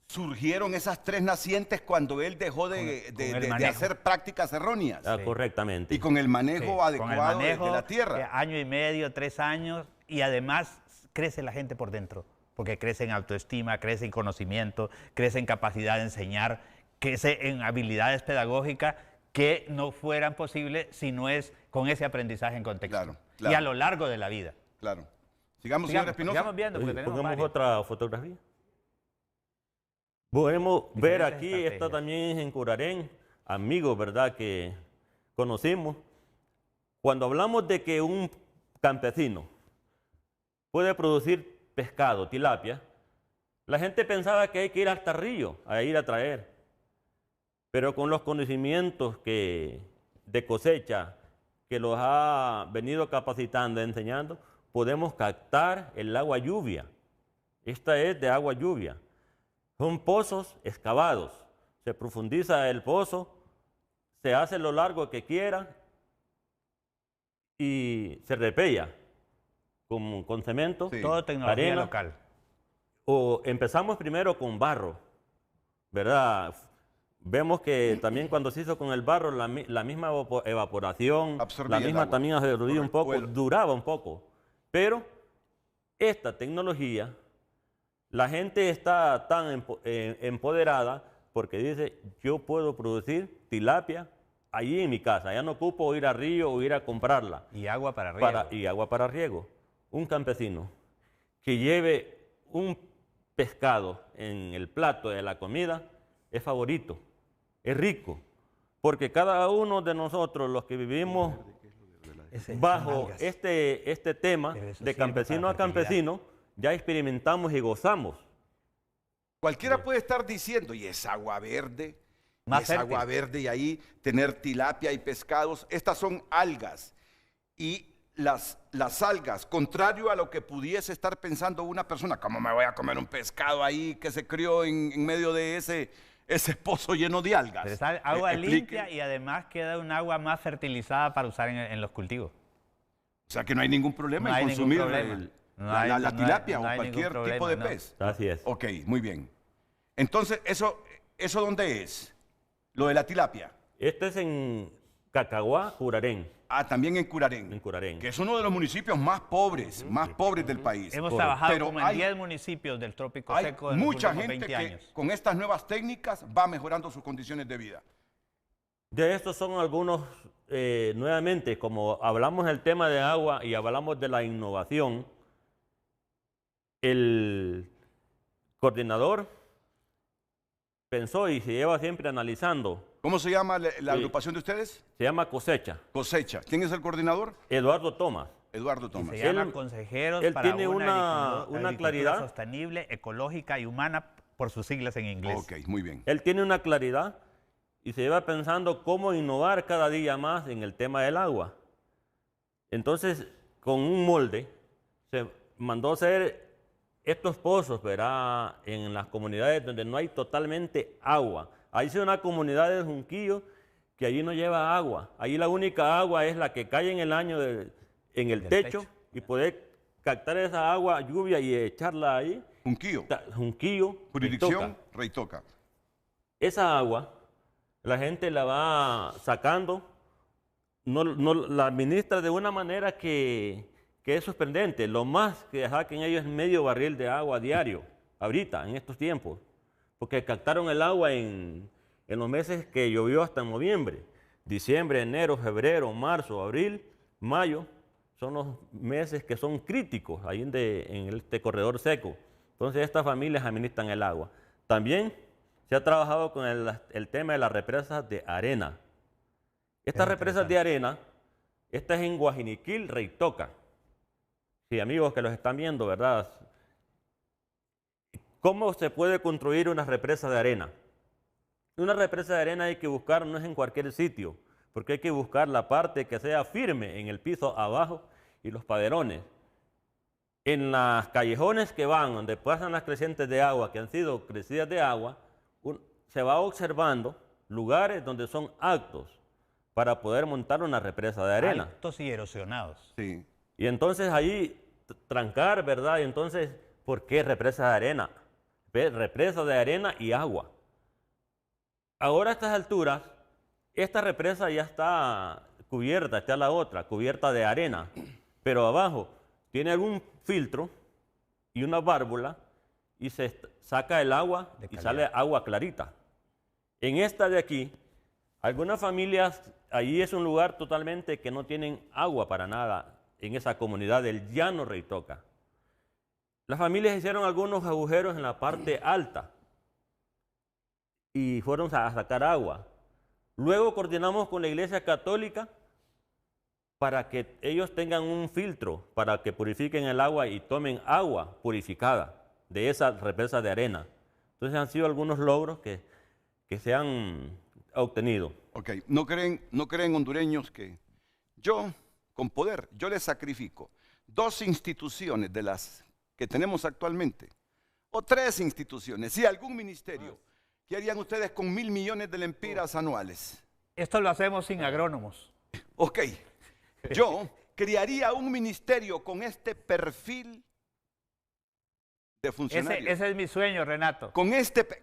Surgieron esas 3 nacientes cuando él dejó de manejo. hacer prácticas erróneas. Ah, correctamente. Y con el Sí, manejo con el adecuado manejo, de la tierra. año y medio, 3 años, y además crece la gente por dentro, porque crece en autoestima, crece en conocimiento, crece en capacidad de enseñar, crece en habilidades pedagógicas que no fueran posibles si no es con ese aprendizaje en contexto. Claro, claro. Y a lo largo de la vida. Claro. Sigamos, señor Espinosa. Sigamos viendo, porque Oye, tenemos pongamos varias. otra fotografía. Podemos ver Diferentes aquí, estrategias. esta también es en Curarén, amigos, ¿verdad?, que conocimos. Cuando hablamos de que un campesino puede producir pescado, tilapia, la gente pensaba que hay que ir hasta el río, a ir a traer. Pero con los conocimientos de cosecha que los ha venido capacitando, enseñando, podemos captar el agua lluvia. Esta es de agua lluvia. Son pozos excavados. Se profundiza el pozo, se hace lo largo que quiera y se repella con cemento, Sí. Todo tecnología arena. local. O empezamos primero con barro, ¿verdad? Vemos que también cuando se hizo con el barro, la misma evaporación, Absorbía la el misma agua. también absorbía un poco, Correcto. duraba un poco. Pero esta tecnología, la gente está tan empoderada porque dice, yo puedo producir tilapia allí en mi casa, ya no ocupo ir a río o ir a comprarla. Y agua para arriba. Y agua para riego. Un campesino que lleve un pescado en el plato de la comida es favorito, es rico, porque cada uno de nosotros, los que vivimos bajo algas. este tema Pero eso de sirve campesino para a campesino, ya experimentamos y gozamos. Cualquiera puede estar diciendo, y es agua verde, Más y es agua fértil. verde, y ahí tener tilapia y pescados. Estas son algas. Y las algas, contrario a lo que pudiese estar pensando una persona, ¿cómo me voy a comer un pescado ahí que se crió en medio de ese pozo lleno de algas? Pero es agua Explique. limpia y además queda un agua más fertilizada para usar en los cultivos. O sea que no hay ningún problema No hay en ningún consumir problema. No la hay- no hay- tilapia no hay o ningún cualquier tipo problema, de no. pez. Así es. Ok, muy bien. Entonces, ¿eso dónde es? Lo de la tilapia. Este es en Cacaguá, Curarén, Ah, también en Curarén. en Curarén. Que es uno de los municipios más pobres del país. Hemos Correcto. trabajado Pero como en hay- 10 municipios del trópico Hay seco en los mucha últimos gente 20 que años. con estas nuevas técnicas va mejorando sus condiciones de vida. De estos son algunos, nuevamente, como hablamos del tema de agua y hablamos de la innovación, el coordinador pensó y se lleva siempre analizando, ¿Cómo se llama la agrupación de ustedes? se llama Cosecha, Cosecha. ¿Quién es el coordinador? Eduardo Tomás. Eduardo Tomás. Se llama Él- Consejeros él para tiene una agricultura claridad. sostenible, ecológica y humana, por sus siglas en inglés. Ok, muy bien. Él tiene una claridad y se lleva pensando cómo innovar cada día más en el tema del agua. Entonces, con un molde, se mandó a hacer estos pozos, verá, en las comunidades donde no hay totalmente agua. Ahí sí una comunidad de Junquillo que allí no lleva agua. Ahí la única agua es la que cae en el año en el Del techo, techo. y poder captar esa agua, lluvia, y echarla ahí. Junquillo. Junquillo, Jurisdicción Reitoca. Reitoca. Esa agua, la gente la va sacando, no la administra de una manera que es sorprendente. Lo más que saquen ellos es medio barril de agua diario, ahorita, en estos tiempos, porque captaron el agua en los meses que llovió hasta noviembre, diciembre, enero, febrero, marzo, abril, mayo, son los meses que son críticos ahí en este corredor seco. Entonces estas familias administran el agua. También se ha trabajado con el tema de las represas de arena. Estas represas de arena, esta es en Guajiniquil, Reitoca. Sí, amigos que los están viendo, ¿verdad? ¿Cómo se puede construir una represa de arena? Una represa de arena hay que buscar, no es en cualquier sitio, porque hay que buscar la parte que sea firme en el piso abajo y los paderones. En las callejones que van, donde pasan las crecientes de agua, que han sido crecidas de agua, se va observando lugares donde son altos para poder montar una represa de arena. Altos y erosionados. Sí. Y entonces ahí trancar, ¿verdad? Y entonces, ¿por qué represa de arena? Represa de arena y agua. Ahora a estas alturas, esta represa ya está cubierta, está la otra, cubierta de arena, pero abajo tiene algún filtro y una válvula y se saca el agua y sale agua clarita. En esta de aquí, algunas familias, allí es un lugar totalmente que no tienen agua para nada, en esa comunidad del Llano Reitoca. Las familias hicieron algunos agujeros en la parte alta y fueron a sacar agua. Luego coordinamos con la Iglesia Católica para que ellos tengan un filtro para que purifiquen el agua y tomen agua purificada de esa represa de arena. Entonces han sido algunos logros que se han obtenido. Ok, ¿no creen hondureños que yo, con poder, yo les sacrifico 2 instituciones de las que tenemos actualmente, o 3 instituciones, y algún ministerio? ¿Qué harían ustedes con 1.000 millones de lempiras anuales? Esto lo hacemos sin agrónomos. Ok, yo crearía un ministerio con este perfil de funcionarios. Ese es mi sueño, Renato.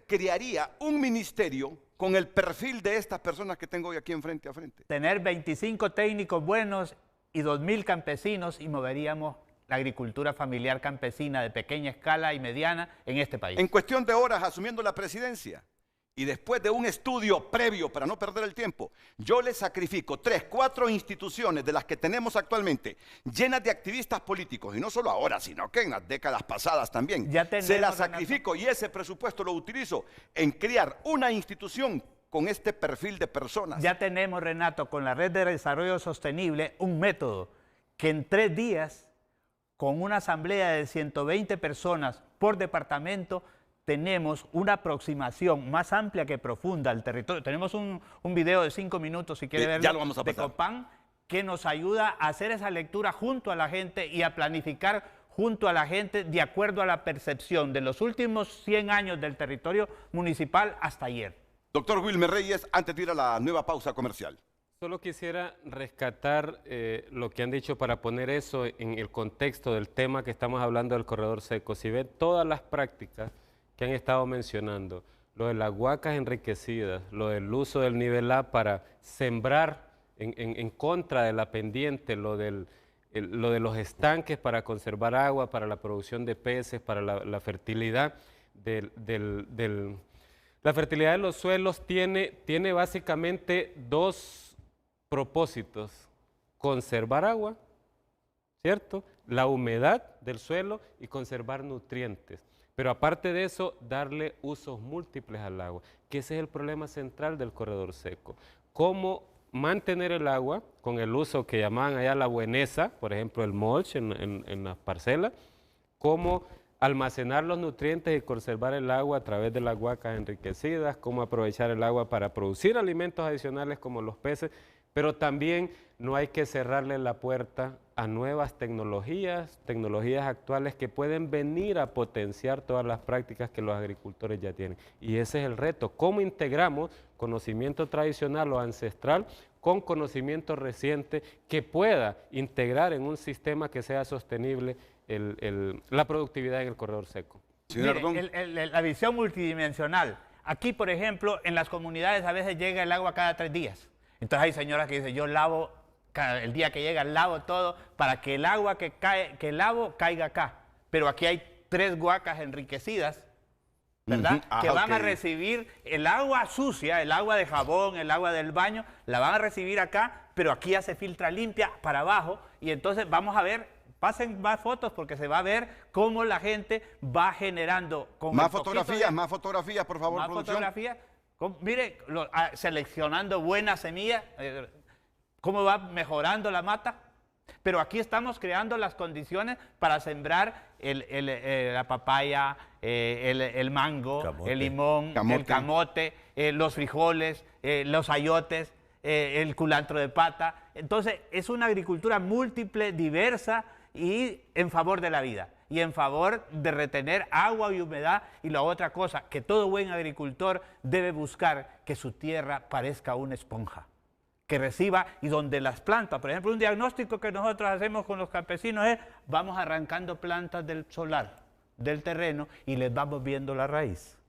Crearía un ministerio con el perfil de estas personas que tengo hoy aquí en frente a frente. Tener 25 técnicos buenos y 2.000 campesinos y moveríamos la agricultura familiar campesina de pequeña escala y mediana en este país. En cuestión de horas, asumiendo la presidencia, y después de un estudio previo para no perder el tiempo, yo le sacrifico 3, 4 instituciones de las que tenemos actualmente, llenas de activistas políticos, y no solo ahora, sino que en las décadas pasadas también. Se las sacrifico, Renato, y ese presupuesto lo utilizo en crear una institución con este perfil de personas. Ya tenemos, Renato, con la Red de Desarrollo Sostenible, un método que en 3 días, con una asamblea de 120 personas por departamento, tenemos una aproximación más amplia que profunda al territorio. Tenemos un video de 5 minutos, si quiere verlo, ya lo vamos a pasar, de Copán, que nos ayuda a hacer esa lectura junto a la gente y a planificar junto a la gente de acuerdo a la percepción de los últimos 100 años del territorio municipal hasta ayer. Doctor Wilmer Reyes, antes de ir a la nueva pausa comercial. Solo quisiera rescatar lo que han dicho para poner eso en el contexto del tema que estamos hablando del corredor seco. Si ven todas las prácticas que han estado mencionando, lo de las huacas enriquecidas, lo del uso del nivel A para sembrar en contra de la pendiente, lo de los estanques para conservar agua, para la producción de peces, para la fertilidad la fertilidad de los suelos tiene básicamente 2 propósitos: conservar agua, ¿cierto?, la humedad del suelo y conservar nutrientes. Pero aparte de eso, darle usos múltiples al agua, que ese es el problema central del corredor seco. Cómo mantener el agua con el uso que llamaban allá la bueneza, por ejemplo el mulch en las parcelas, cómo almacenar los nutrientes y conservar el agua a través de las huacas enriquecidas, cómo aprovechar el agua para producir alimentos adicionales como los peces, pero también no hay que cerrarle la puerta a nuevas tecnologías actuales que pueden venir a potenciar todas las prácticas que los agricultores ya tienen. Y ese es el reto, cómo integramos conocimiento tradicional o ancestral con conocimiento reciente que pueda integrar en un sistema que sea sostenible la productividad en el corredor seco. Mire, la visión multidimensional. Aquí, por ejemplo, en las comunidades a veces llega el agua cada 3 días. Entonces hay señoras que dicen, yo lavo, el día que llega lavo todo para que el agua que lavo caiga acá. Pero aquí hay 3 huacas enriquecidas, ¿verdad? Que van a recibir el agua sucia, el agua de jabón, el agua del baño, la van a recibir acá pero aquí ya se filtra limpia para abajo y entonces vamos a ver, pasen más fotos porque se va a ver cómo la gente va generando... Con más fotografías, por favor, más producción. Fotografías. Mire, seleccionando buenas semillas, cómo va mejorando la mata. Pero aquí estamos creando las condiciones para sembrar la papaya, el mango, camote, el limón, el camote, los frijoles, los ayotes, el culantro de pata. Entonces, es una agricultura múltiple, diversa y en favor de la vida y en favor de retener agua y humedad. Y la otra cosa, que todo buen agricultor debe buscar que su tierra parezca una esponja, que reciba, y donde las plantas, por ejemplo, un diagnóstico que nosotros hacemos con los campesinos es, vamos arrancando plantas del solar, del terreno, y les vamos viendo la raíz.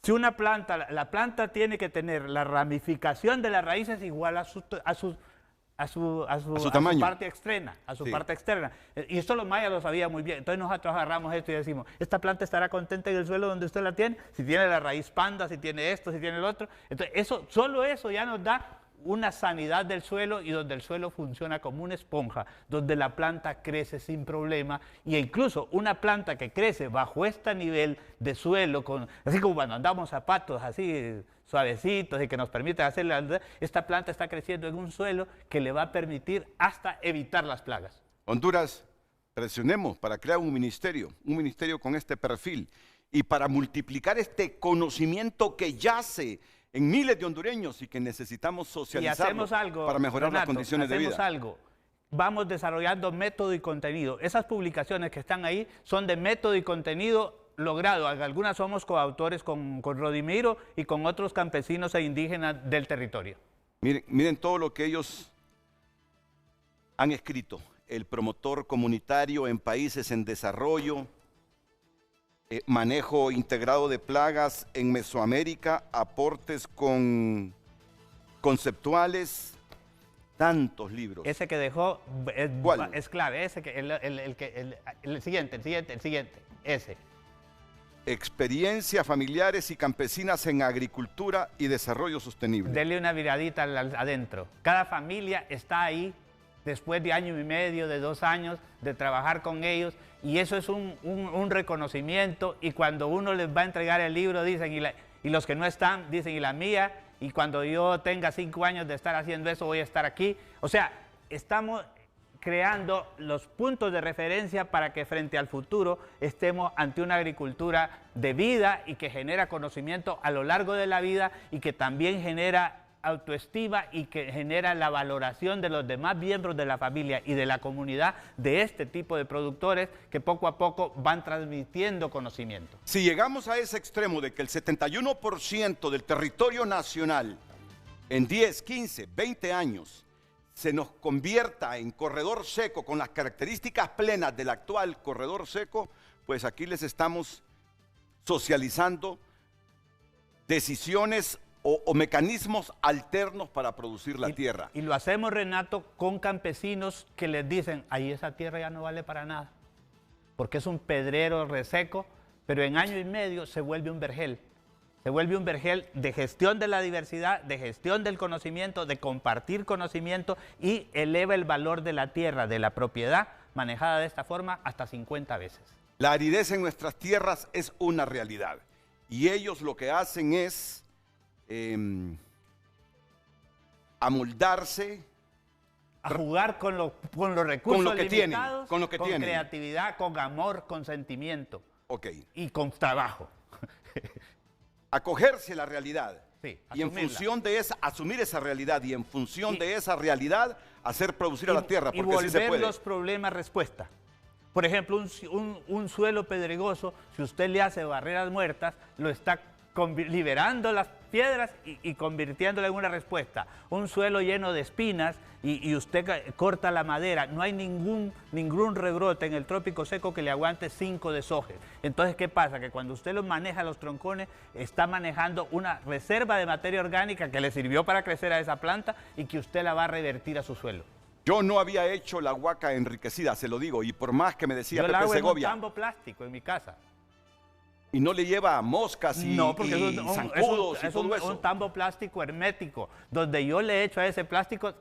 Si una planta, la planta tiene que tener la ramificación de las raíces igual a su tamaño. Parte externa, Sí. parte externa. Y esto los mayas lo sabían muy bien. Entonces nosotros agarramos esto y decimos, esta planta estará contenta en el suelo donde usted la tiene, si tiene la raíz panda, si tiene esto, si tiene el otro. Entonces solo eso ya nos da una sanidad del suelo, y donde el suelo funciona como una esponja, donde la planta crece sin problema, y incluso una planta que crece bajo este nivel de suelo, así como cuando andamos zapatos así suavecitos y que nos permiten hacer esta planta está creciendo en un suelo que le va a permitir hasta evitar las plagas. Honduras, presionemos para crear un ministerio con este perfil, y para multiplicar este conocimiento que yace en miles de hondureños y que necesitamos socializarlo para mejorar las condiciones de vida. Hacemos algo. Vamos desarrollando método y contenido. Esas publicaciones que están ahí son de método y contenido logrado. Algunas somos coautores con Rodimiro y con otros campesinos e indígenas del territorio. Miren todo lo que ellos han escrito. El promotor comunitario en países en desarrollo, manejo integrado de plagas en Mesoamérica, aportes conceptuales, tantos libros. Ese que dejó ¿Cuál? es clave, el siguiente, ese. Experiencias familiares y campesinas en agricultura y desarrollo sostenible. Dele una miradita adentro. Cada familia está ahí después de 1 año y medio, de 2 años de trabajar con ellos, y eso es un reconocimiento, y cuando uno les va a entregar el libro dicen, y los que no están dicen, y la mía, y cuando yo tenga 5 años de estar haciendo eso voy a estar aquí. O sea, estamos creando los puntos de referencia para que frente al futuro estemos ante una agricultura de vida y que genera conocimiento a lo largo de la vida, y que también genera autoestima y que genera la valoración de los demás miembros de la familia y de la comunidad de este tipo de productores que poco a poco van transmitiendo conocimiento. Si llegamos a ese extremo de que el 71% del territorio nacional en 10, 15, 20 años se nos convierta en corredor seco con las características plenas del actual corredor seco, pues aquí les estamos socializando decisiones o mecanismos alternos para producir la tierra. Y lo hacemos, Renato, con campesinos que les dicen, ahí esa tierra ya no vale para nada, porque es un pedrero reseco, pero en 1 año y medio se vuelve un vergel. Se vuelve un vergel de gestión de la diversidad, de gestión del conocimiento, de compartir conocimiento, y eleva el valor de la tierra, de la propiedad manejada de esta forma, hasta 50 veces. La aridez en nuestras tierras es una realidad, y ellos lo que hacen es amoldarse, a jugar con los recursos limitados, con lo que tienen, creatividad, con amor, con sentimiento, y con trabajo. Acogerse a la realidad, sí, y en función de esa, asumir esa realidad, y en función de esa realidad hacer producir a la tierra, porque y volver así se puede. Los problemas respuesta. Por ejemplo, un suelo pedregoso, si usted le hace barreras muertas, lo está liberando las piedras y convirtiéndola en una respuesta. Un suelo lleno de espinas y usted corta la madera, no hay ningún rebrote en el trópico seco que le aguante 5 deshojes. Entonces, ¿qué pasa? Que cuando usted los maneja, los troncones, está manejando una reserva de materia orgánica que le sirvió para crecer a esa planta y que usted la va a revertir a su suelo. Yo no había hecho la huaca enriquecida, se lo digo, y por más que me decía Yo Pepe la hago Segovia. en un tambo plástico en mi casa. Y no le lleva a moscas y, no, porque y zancudos y todo eso. Un tambo plástico hermético, donde yo le echo a ese plástico,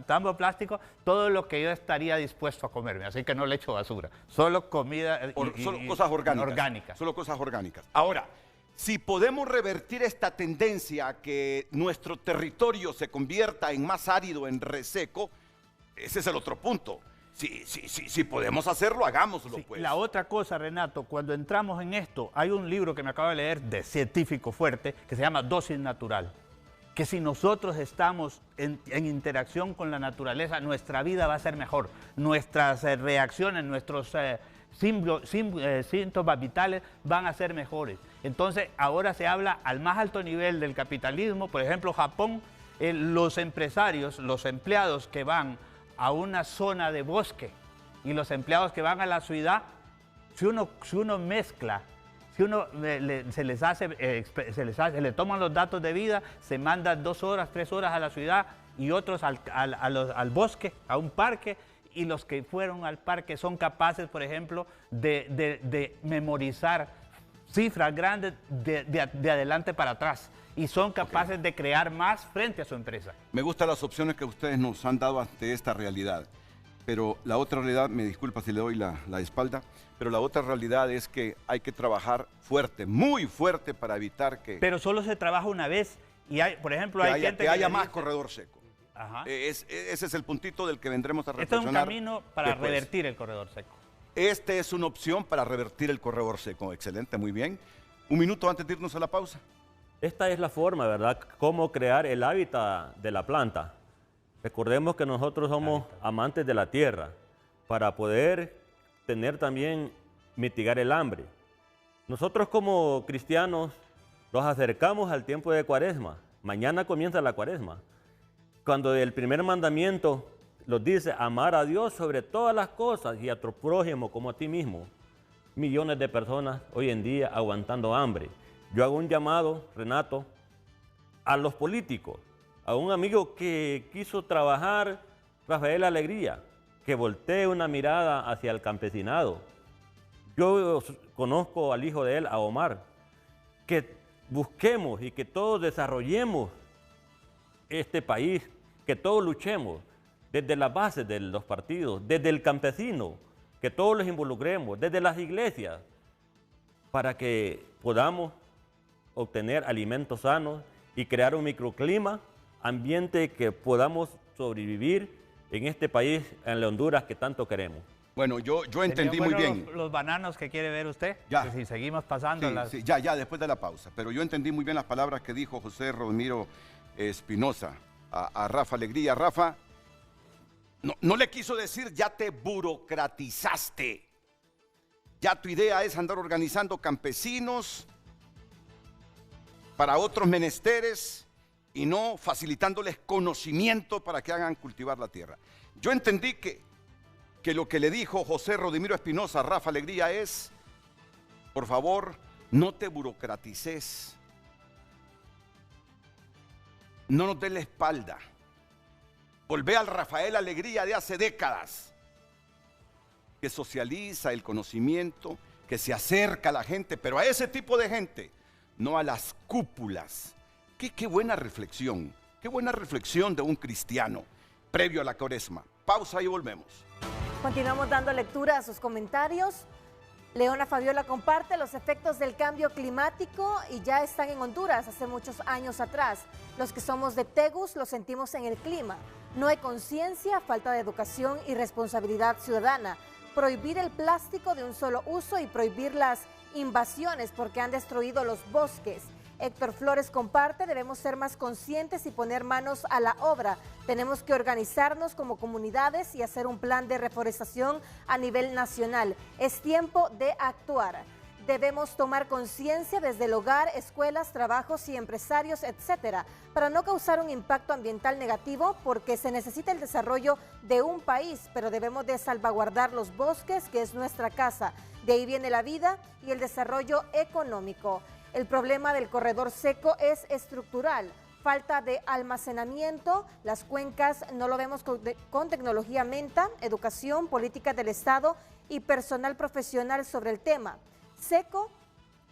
tambo plástico, todo lo que yo estaría dispuesto a comerme. Así que no le echo basura, solo comida Solo cosas orgánicas. Solo cosas orgánicas. Ahora, si podemos revertir esta tendencia a que nuestro territorio se convierta en más árido, en reseco, ese es el otro punto. Si podemos hacerlo, hagámoslo, sí, pues. La otra cosa, Renato, cuando entramos en esto, hay un libro que me acabo de leer de científico fuerte que se llama Dosis Natural. Que si nosotros estamos en interacción con la naturaleza, nuestra vida va a ser mejor. Nuestras reacciones, nuestros síntomas vitales van a ser mejores. Entonces, ahora se habla al más alto nivel del capitalismo. Por ejemplo, Japón, los empresarios, los empleados que van a una zona de bosque y los empleados que van a la ciudad, si uno mezcla, si uno se le toman los datos de vida, se mandan 2 horas, 3 horas a la ciudad y otros al bosque, a un parque, y los que fueron al parque son capaces, por ejemplo, de memorizar cifras grandes de adelante para atrás. Y son capaces de crear más frente a su empresa. Me gustan las opciones que ustedes nos han dado ante esta realidad. Pero la otra realidad, me disculpa si le doy la espalda, pero la otra realidad es que hay que trabajar fuerte, muy fuerte, para evitar que... Pero solo se trabaja una vez y hay, por ejemplo, hay gente que haya más corredor seco. Ajá. Ese es el puntito del que vendremos a reflexionar. Este es un camino para después. Revertir el corredor seco. Este es una opción para revertir el corredor seco. Excelente, muy bien. Un minuto antes de irnos a la pausa. Esta es la forma, ¿verdad? Cómo crear el hábitat de la planta. Recordemos que nosotros somos amantes de la tierra para poder tener también, mitigar el hambre. Nosotros como cristianos nos acercamos al tiempo de Cuaresma. Mañana comienza la Cuaresma. Cuando el primer mandamiento nos dice amar a Dios sobre todas las cosas y a tu prójimo como a ti mismo. Millones de personas hoy en día aguantando hambre. Yo hago un llamado, Renato, a los políticos, a un amigo que quiso trabajar, Rafael Alegría, que voltee una mirada hacia el campesinado. Yo conozco al hijo de él, a Omar, que busquemos y que todos desarrollemos este país, que todos luchemos desde las bases de los partidos, desde el campesino, que todos los involucremos, desde las iglesias, para que podamos obtener alimentos sanos y crear un microclima, ambiente que podamos sobrevivir en este país, en la Honduras que tanto queremos. Bueno, yo entendí muy bien. Los bananos que quiere ver usted, ya. Que si seguimos pasando ya, después de la pausa. Pero yo entendí muy bien las palabras que dijo José Rodimiro Espinosa a Rafa Alegría. Rafa, no le quiso decir ya te burocratizaste. Ya tu idea es andar organizando campesinos para otros menesteres y no facilitándoles conocimiento para que hagan cultivar la tierra. Yo entendí que lo que le dijo José Rodimiro Espinosa a Rafa Alegría es, por favor, no te burocratices. No nos des la espalda. Volvé al Rafael Alegría de hace décadas, que socializa el conocimiento, que se acerca a la gente, pero a ese tipo de gente, no a las cúpulas. Qué buena reflexión de un cristiano previo a la Cuaresma. Pausa y volvemos. Continuamos dando lectura a sus comentarios. Leona Fabiola comparte los efectos del cambio climático y ya están en Honduras hace muchos años atrás. Los que somos de Tegus lo sentimos en el clima. No hay conciencia, falta de educación y responsabilidad ciudadana. Prohibir el plástico de un solo uso y prohibir las invasiones porque han destruido los bosques. Héctor Flores comparte, debemos ser más conscientes y poner manos a la obra. Tenemos que organizarnos como comunidades y hacer un plan de reforestación a nivel nacional. Es tiempo de actuar. Debemos tomar conciencia desde el hogar, escuelas, trabajos y empresarios, etcétera, para no causar un impacto ambiental negativo porque se necesita el desarrollo de un país, pero debemos de salvaguardar los bosques, que es nuestra casa. De ahí viene la vida y el desarrollo económico. El problema del corredor seco es estructural, falta de almacenamiento, las cuencas no lo vemos con tecnología menta, educación, políticas del Estado y personal profesional sobre el tema. Seco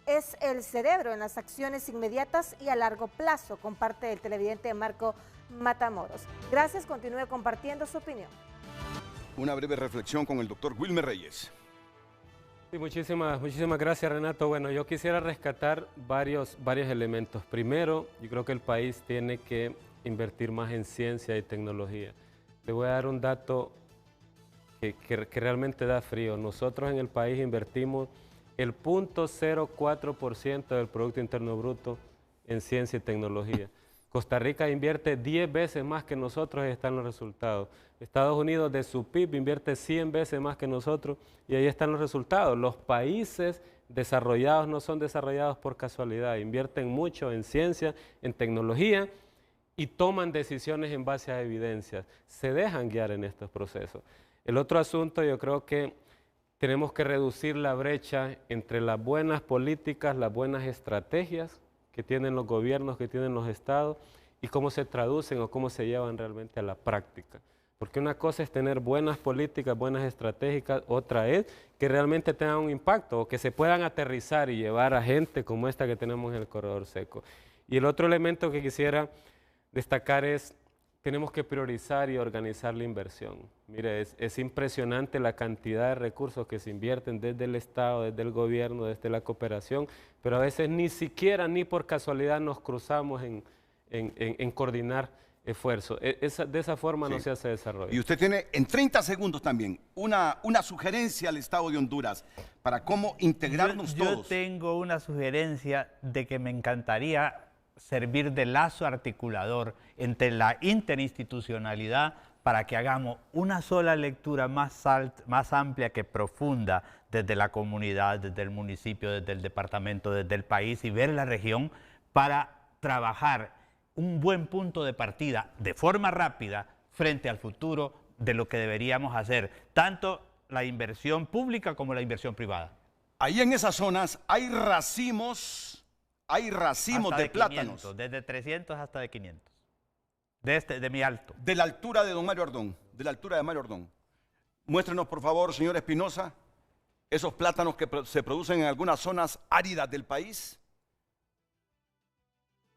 es el cerebro en las acciones inmediatas y a largo plazo, comparte el televidente Marco Matamoros. Gracias, continúe compartiendo su opinión. Una breve reflexión con el doctor Wilmer Reyes. Sí, muchísimas gracias, Renato. Bueno, yo quisiera rescatar varios elementos. Primero, yo creo que el país tiene que invertir más en ciencia y tecnología. Te voy a dar un dato que realmente da frío. Nosotros en el país invertimos el 0.04% del Producto Interno Bruto en ciencia y tecnología. Costa Rica invierte 10 veces más que nosotros y están los resultados. Estados Unidos de su PIB invierte 100 veces más que nosotros y ahí están los resultados. Los países desarrollados no son desarrollados por casualidad, invierten mucho en ciencia, en tecnología y toman decisiones en base a evidencias. Se dejan guiar en estos procesos. El otro asunto, yo creo que tenemos que reducir la brecha entre las buenas políticas, las buenas estrategias que tienen los gobiernos, que tienen los estados, y cómo se traducen o cómo se llevan realmente a la práctica. Porque una cosa es tener buenas políticas, buenas estratégicas, otra es que realmente tengan un impacto o que se puedan aterrizar y llevar a gente como esta que tenemos en el Corredor Seco. Y el otro elemento que quisiera destacar es, tenemos que priorizar y organizar la inversión. Mire, es impresionante la cantidad de recursos que se invierten desde el Estado, desde el gobierno, desde la cooperación, pero a veces ni siquiera, ni por casualidad nos cruzamos en coordinar esfuerzos. De esa forma no se hace desarrollo. Y usted tiene en 30 segundos también una sugerencia al Estado de Honduras para cómo integrarnos todos. Yo tengo una sugerencia de que me encantaría servir de lazo articulador entre la interinstitucionalidad para que hagamos una sola lectura más amplia que profunda desde la comunidad, desde el municipio, desde el departamento, desde el país y ver la región para trabajar un buen punto de partida de forma rápida frente al futuro de lo que deberíamos hacer, tanto la inversión pública como la inversión privada. Ahí en esas zonas hay racimos de plátanos. 500, desde 300 hasta de 500. De mi alto. De la altura de don Mario Ardón, de la altura de Mario Ardón. Muéstrenos, por favor, señor Espinosa, esos plátanos que se producen en algunas zonas áridas del país.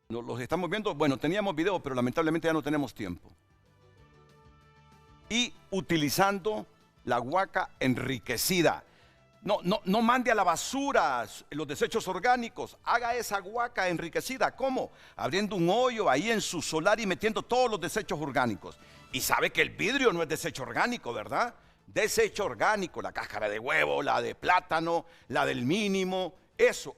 Los estamos viendo. Bueno, teníamos video, pero lamentablemente ya no tenemos tiempo. Y utilizando la huaca enriquecida. No mande a la basura los desechos orgánicos, haga esa huaca enriquecida. ¿Cómo? Abriendo un hoyo ahí en su solar y metiendo todos los desechos orgánicos. Y sabe que el vidrio no es desecho orgánico, ¿verdad? Desecho orgánico, la cáscara de huevo, la de plátano, la del mínimo, eso,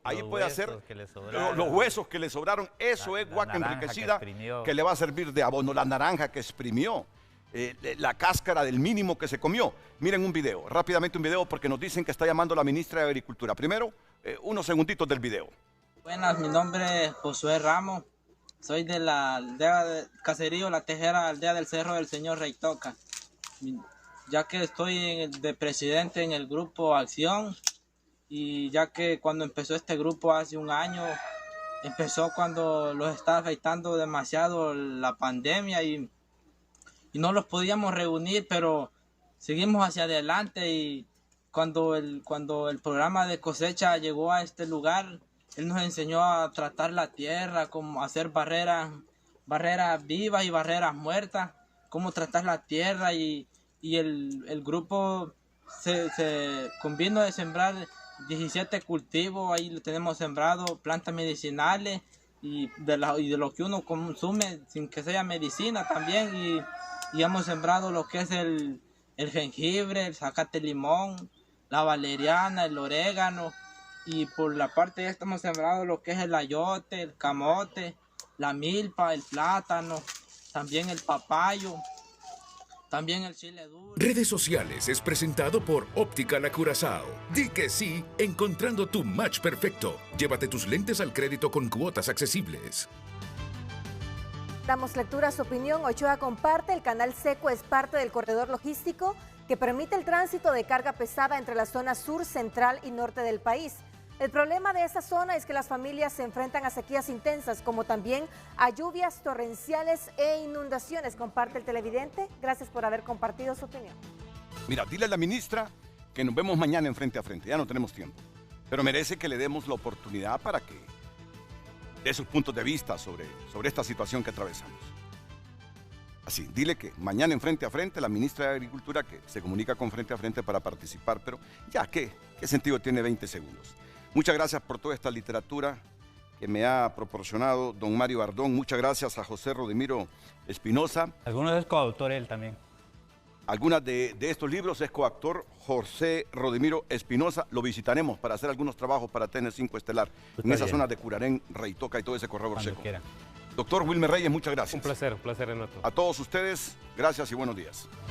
ahí puede hacer los huesos que le sobraron, eso es huaca enriquecida que le va a servir de abono, la naranja que exprimió. La cáscara del mínimo que se comió. Miren un video, rápidamente un video porque nos dicen que está llamando la ministra de Agricultura. Primero, unos segunditos del video. Buenas, mi nombre es Josué Ramos, soy de la aldea de Caserío La Tejera, aldea del Cerro del Señor Reitoca. Ya que estoy de presidente en el grupo Acción y ya que cuando empezó este grupo hace un año, empezó cuando los estaba afectando demasiado la pandemia y no los podíamos reunir, pero seguimos hacia adelante y cuando el programa de cosecha llegó a este lugar, él nos enseñó a tratar la tierra, cómo hacer barreras vivas y barreras muertas, cómo tratar la tierra y el grupo se convino de sembrar 17 cultivos, ahí lo tenemos sembrado, plantas medicinales y de lo que uno consume sin que sea medicina también y hemos sembrado lo que es el jengibre, el zacate limón, la valeriana, el orégano y por la parte de esta hemos sembrado lo que es el ayote, el camote, la milpa, el plátano, también el papayo, también el chile dulce. Redes Sociales es presentado por Óptica La Curazao. Di que sí, encontrando tu match perfecto. Llévate tus lentes al crédito con cuotas accesibles. Damos lectura a su opinión. Ochoa comparte, el canal Seco es parte del corredor logístico que permite el tránsito de carga pesada entre la zona sur, central y norte del país. El problema de esa zona es que las familias se enfrentan a sequías intensas, como también a lluvias torrenciales e inundaciones. Comparte el televidente. Gracias por haber compartido su opinión. Mira, dile a la ministra que nos vemos mañana en Frente a Frente. Ya no tenemos tiempo. pero merece que le demos la oportunidad para que dé sus puntos de vista sobre esta situación que atravesamos. Así, dile que mañana en Frente a Frente, la ministra de Agricultura que se comunica con Frente a Frente para participar, pero ya, ¿qué sentido tiene 20 segundos? Muchas gracias por toda esta literatura que me ha proporcionado don Mario Ardón. Muchas gracias a José Rodimiro Espinosa. Algunos es coautor él también. Algunas de estos libros es coautor José Rodimiro Espinosa. Lo visitaremos para hacer algunos trabajos para TN5 Estelar, en esa zona de Curarén, Reitoca y todo ese corredor seco. Quiera. Doctor Wilmer Reyes, muchas gracias. Un placer, Renato. A todos ustedes, gracias y buenos días.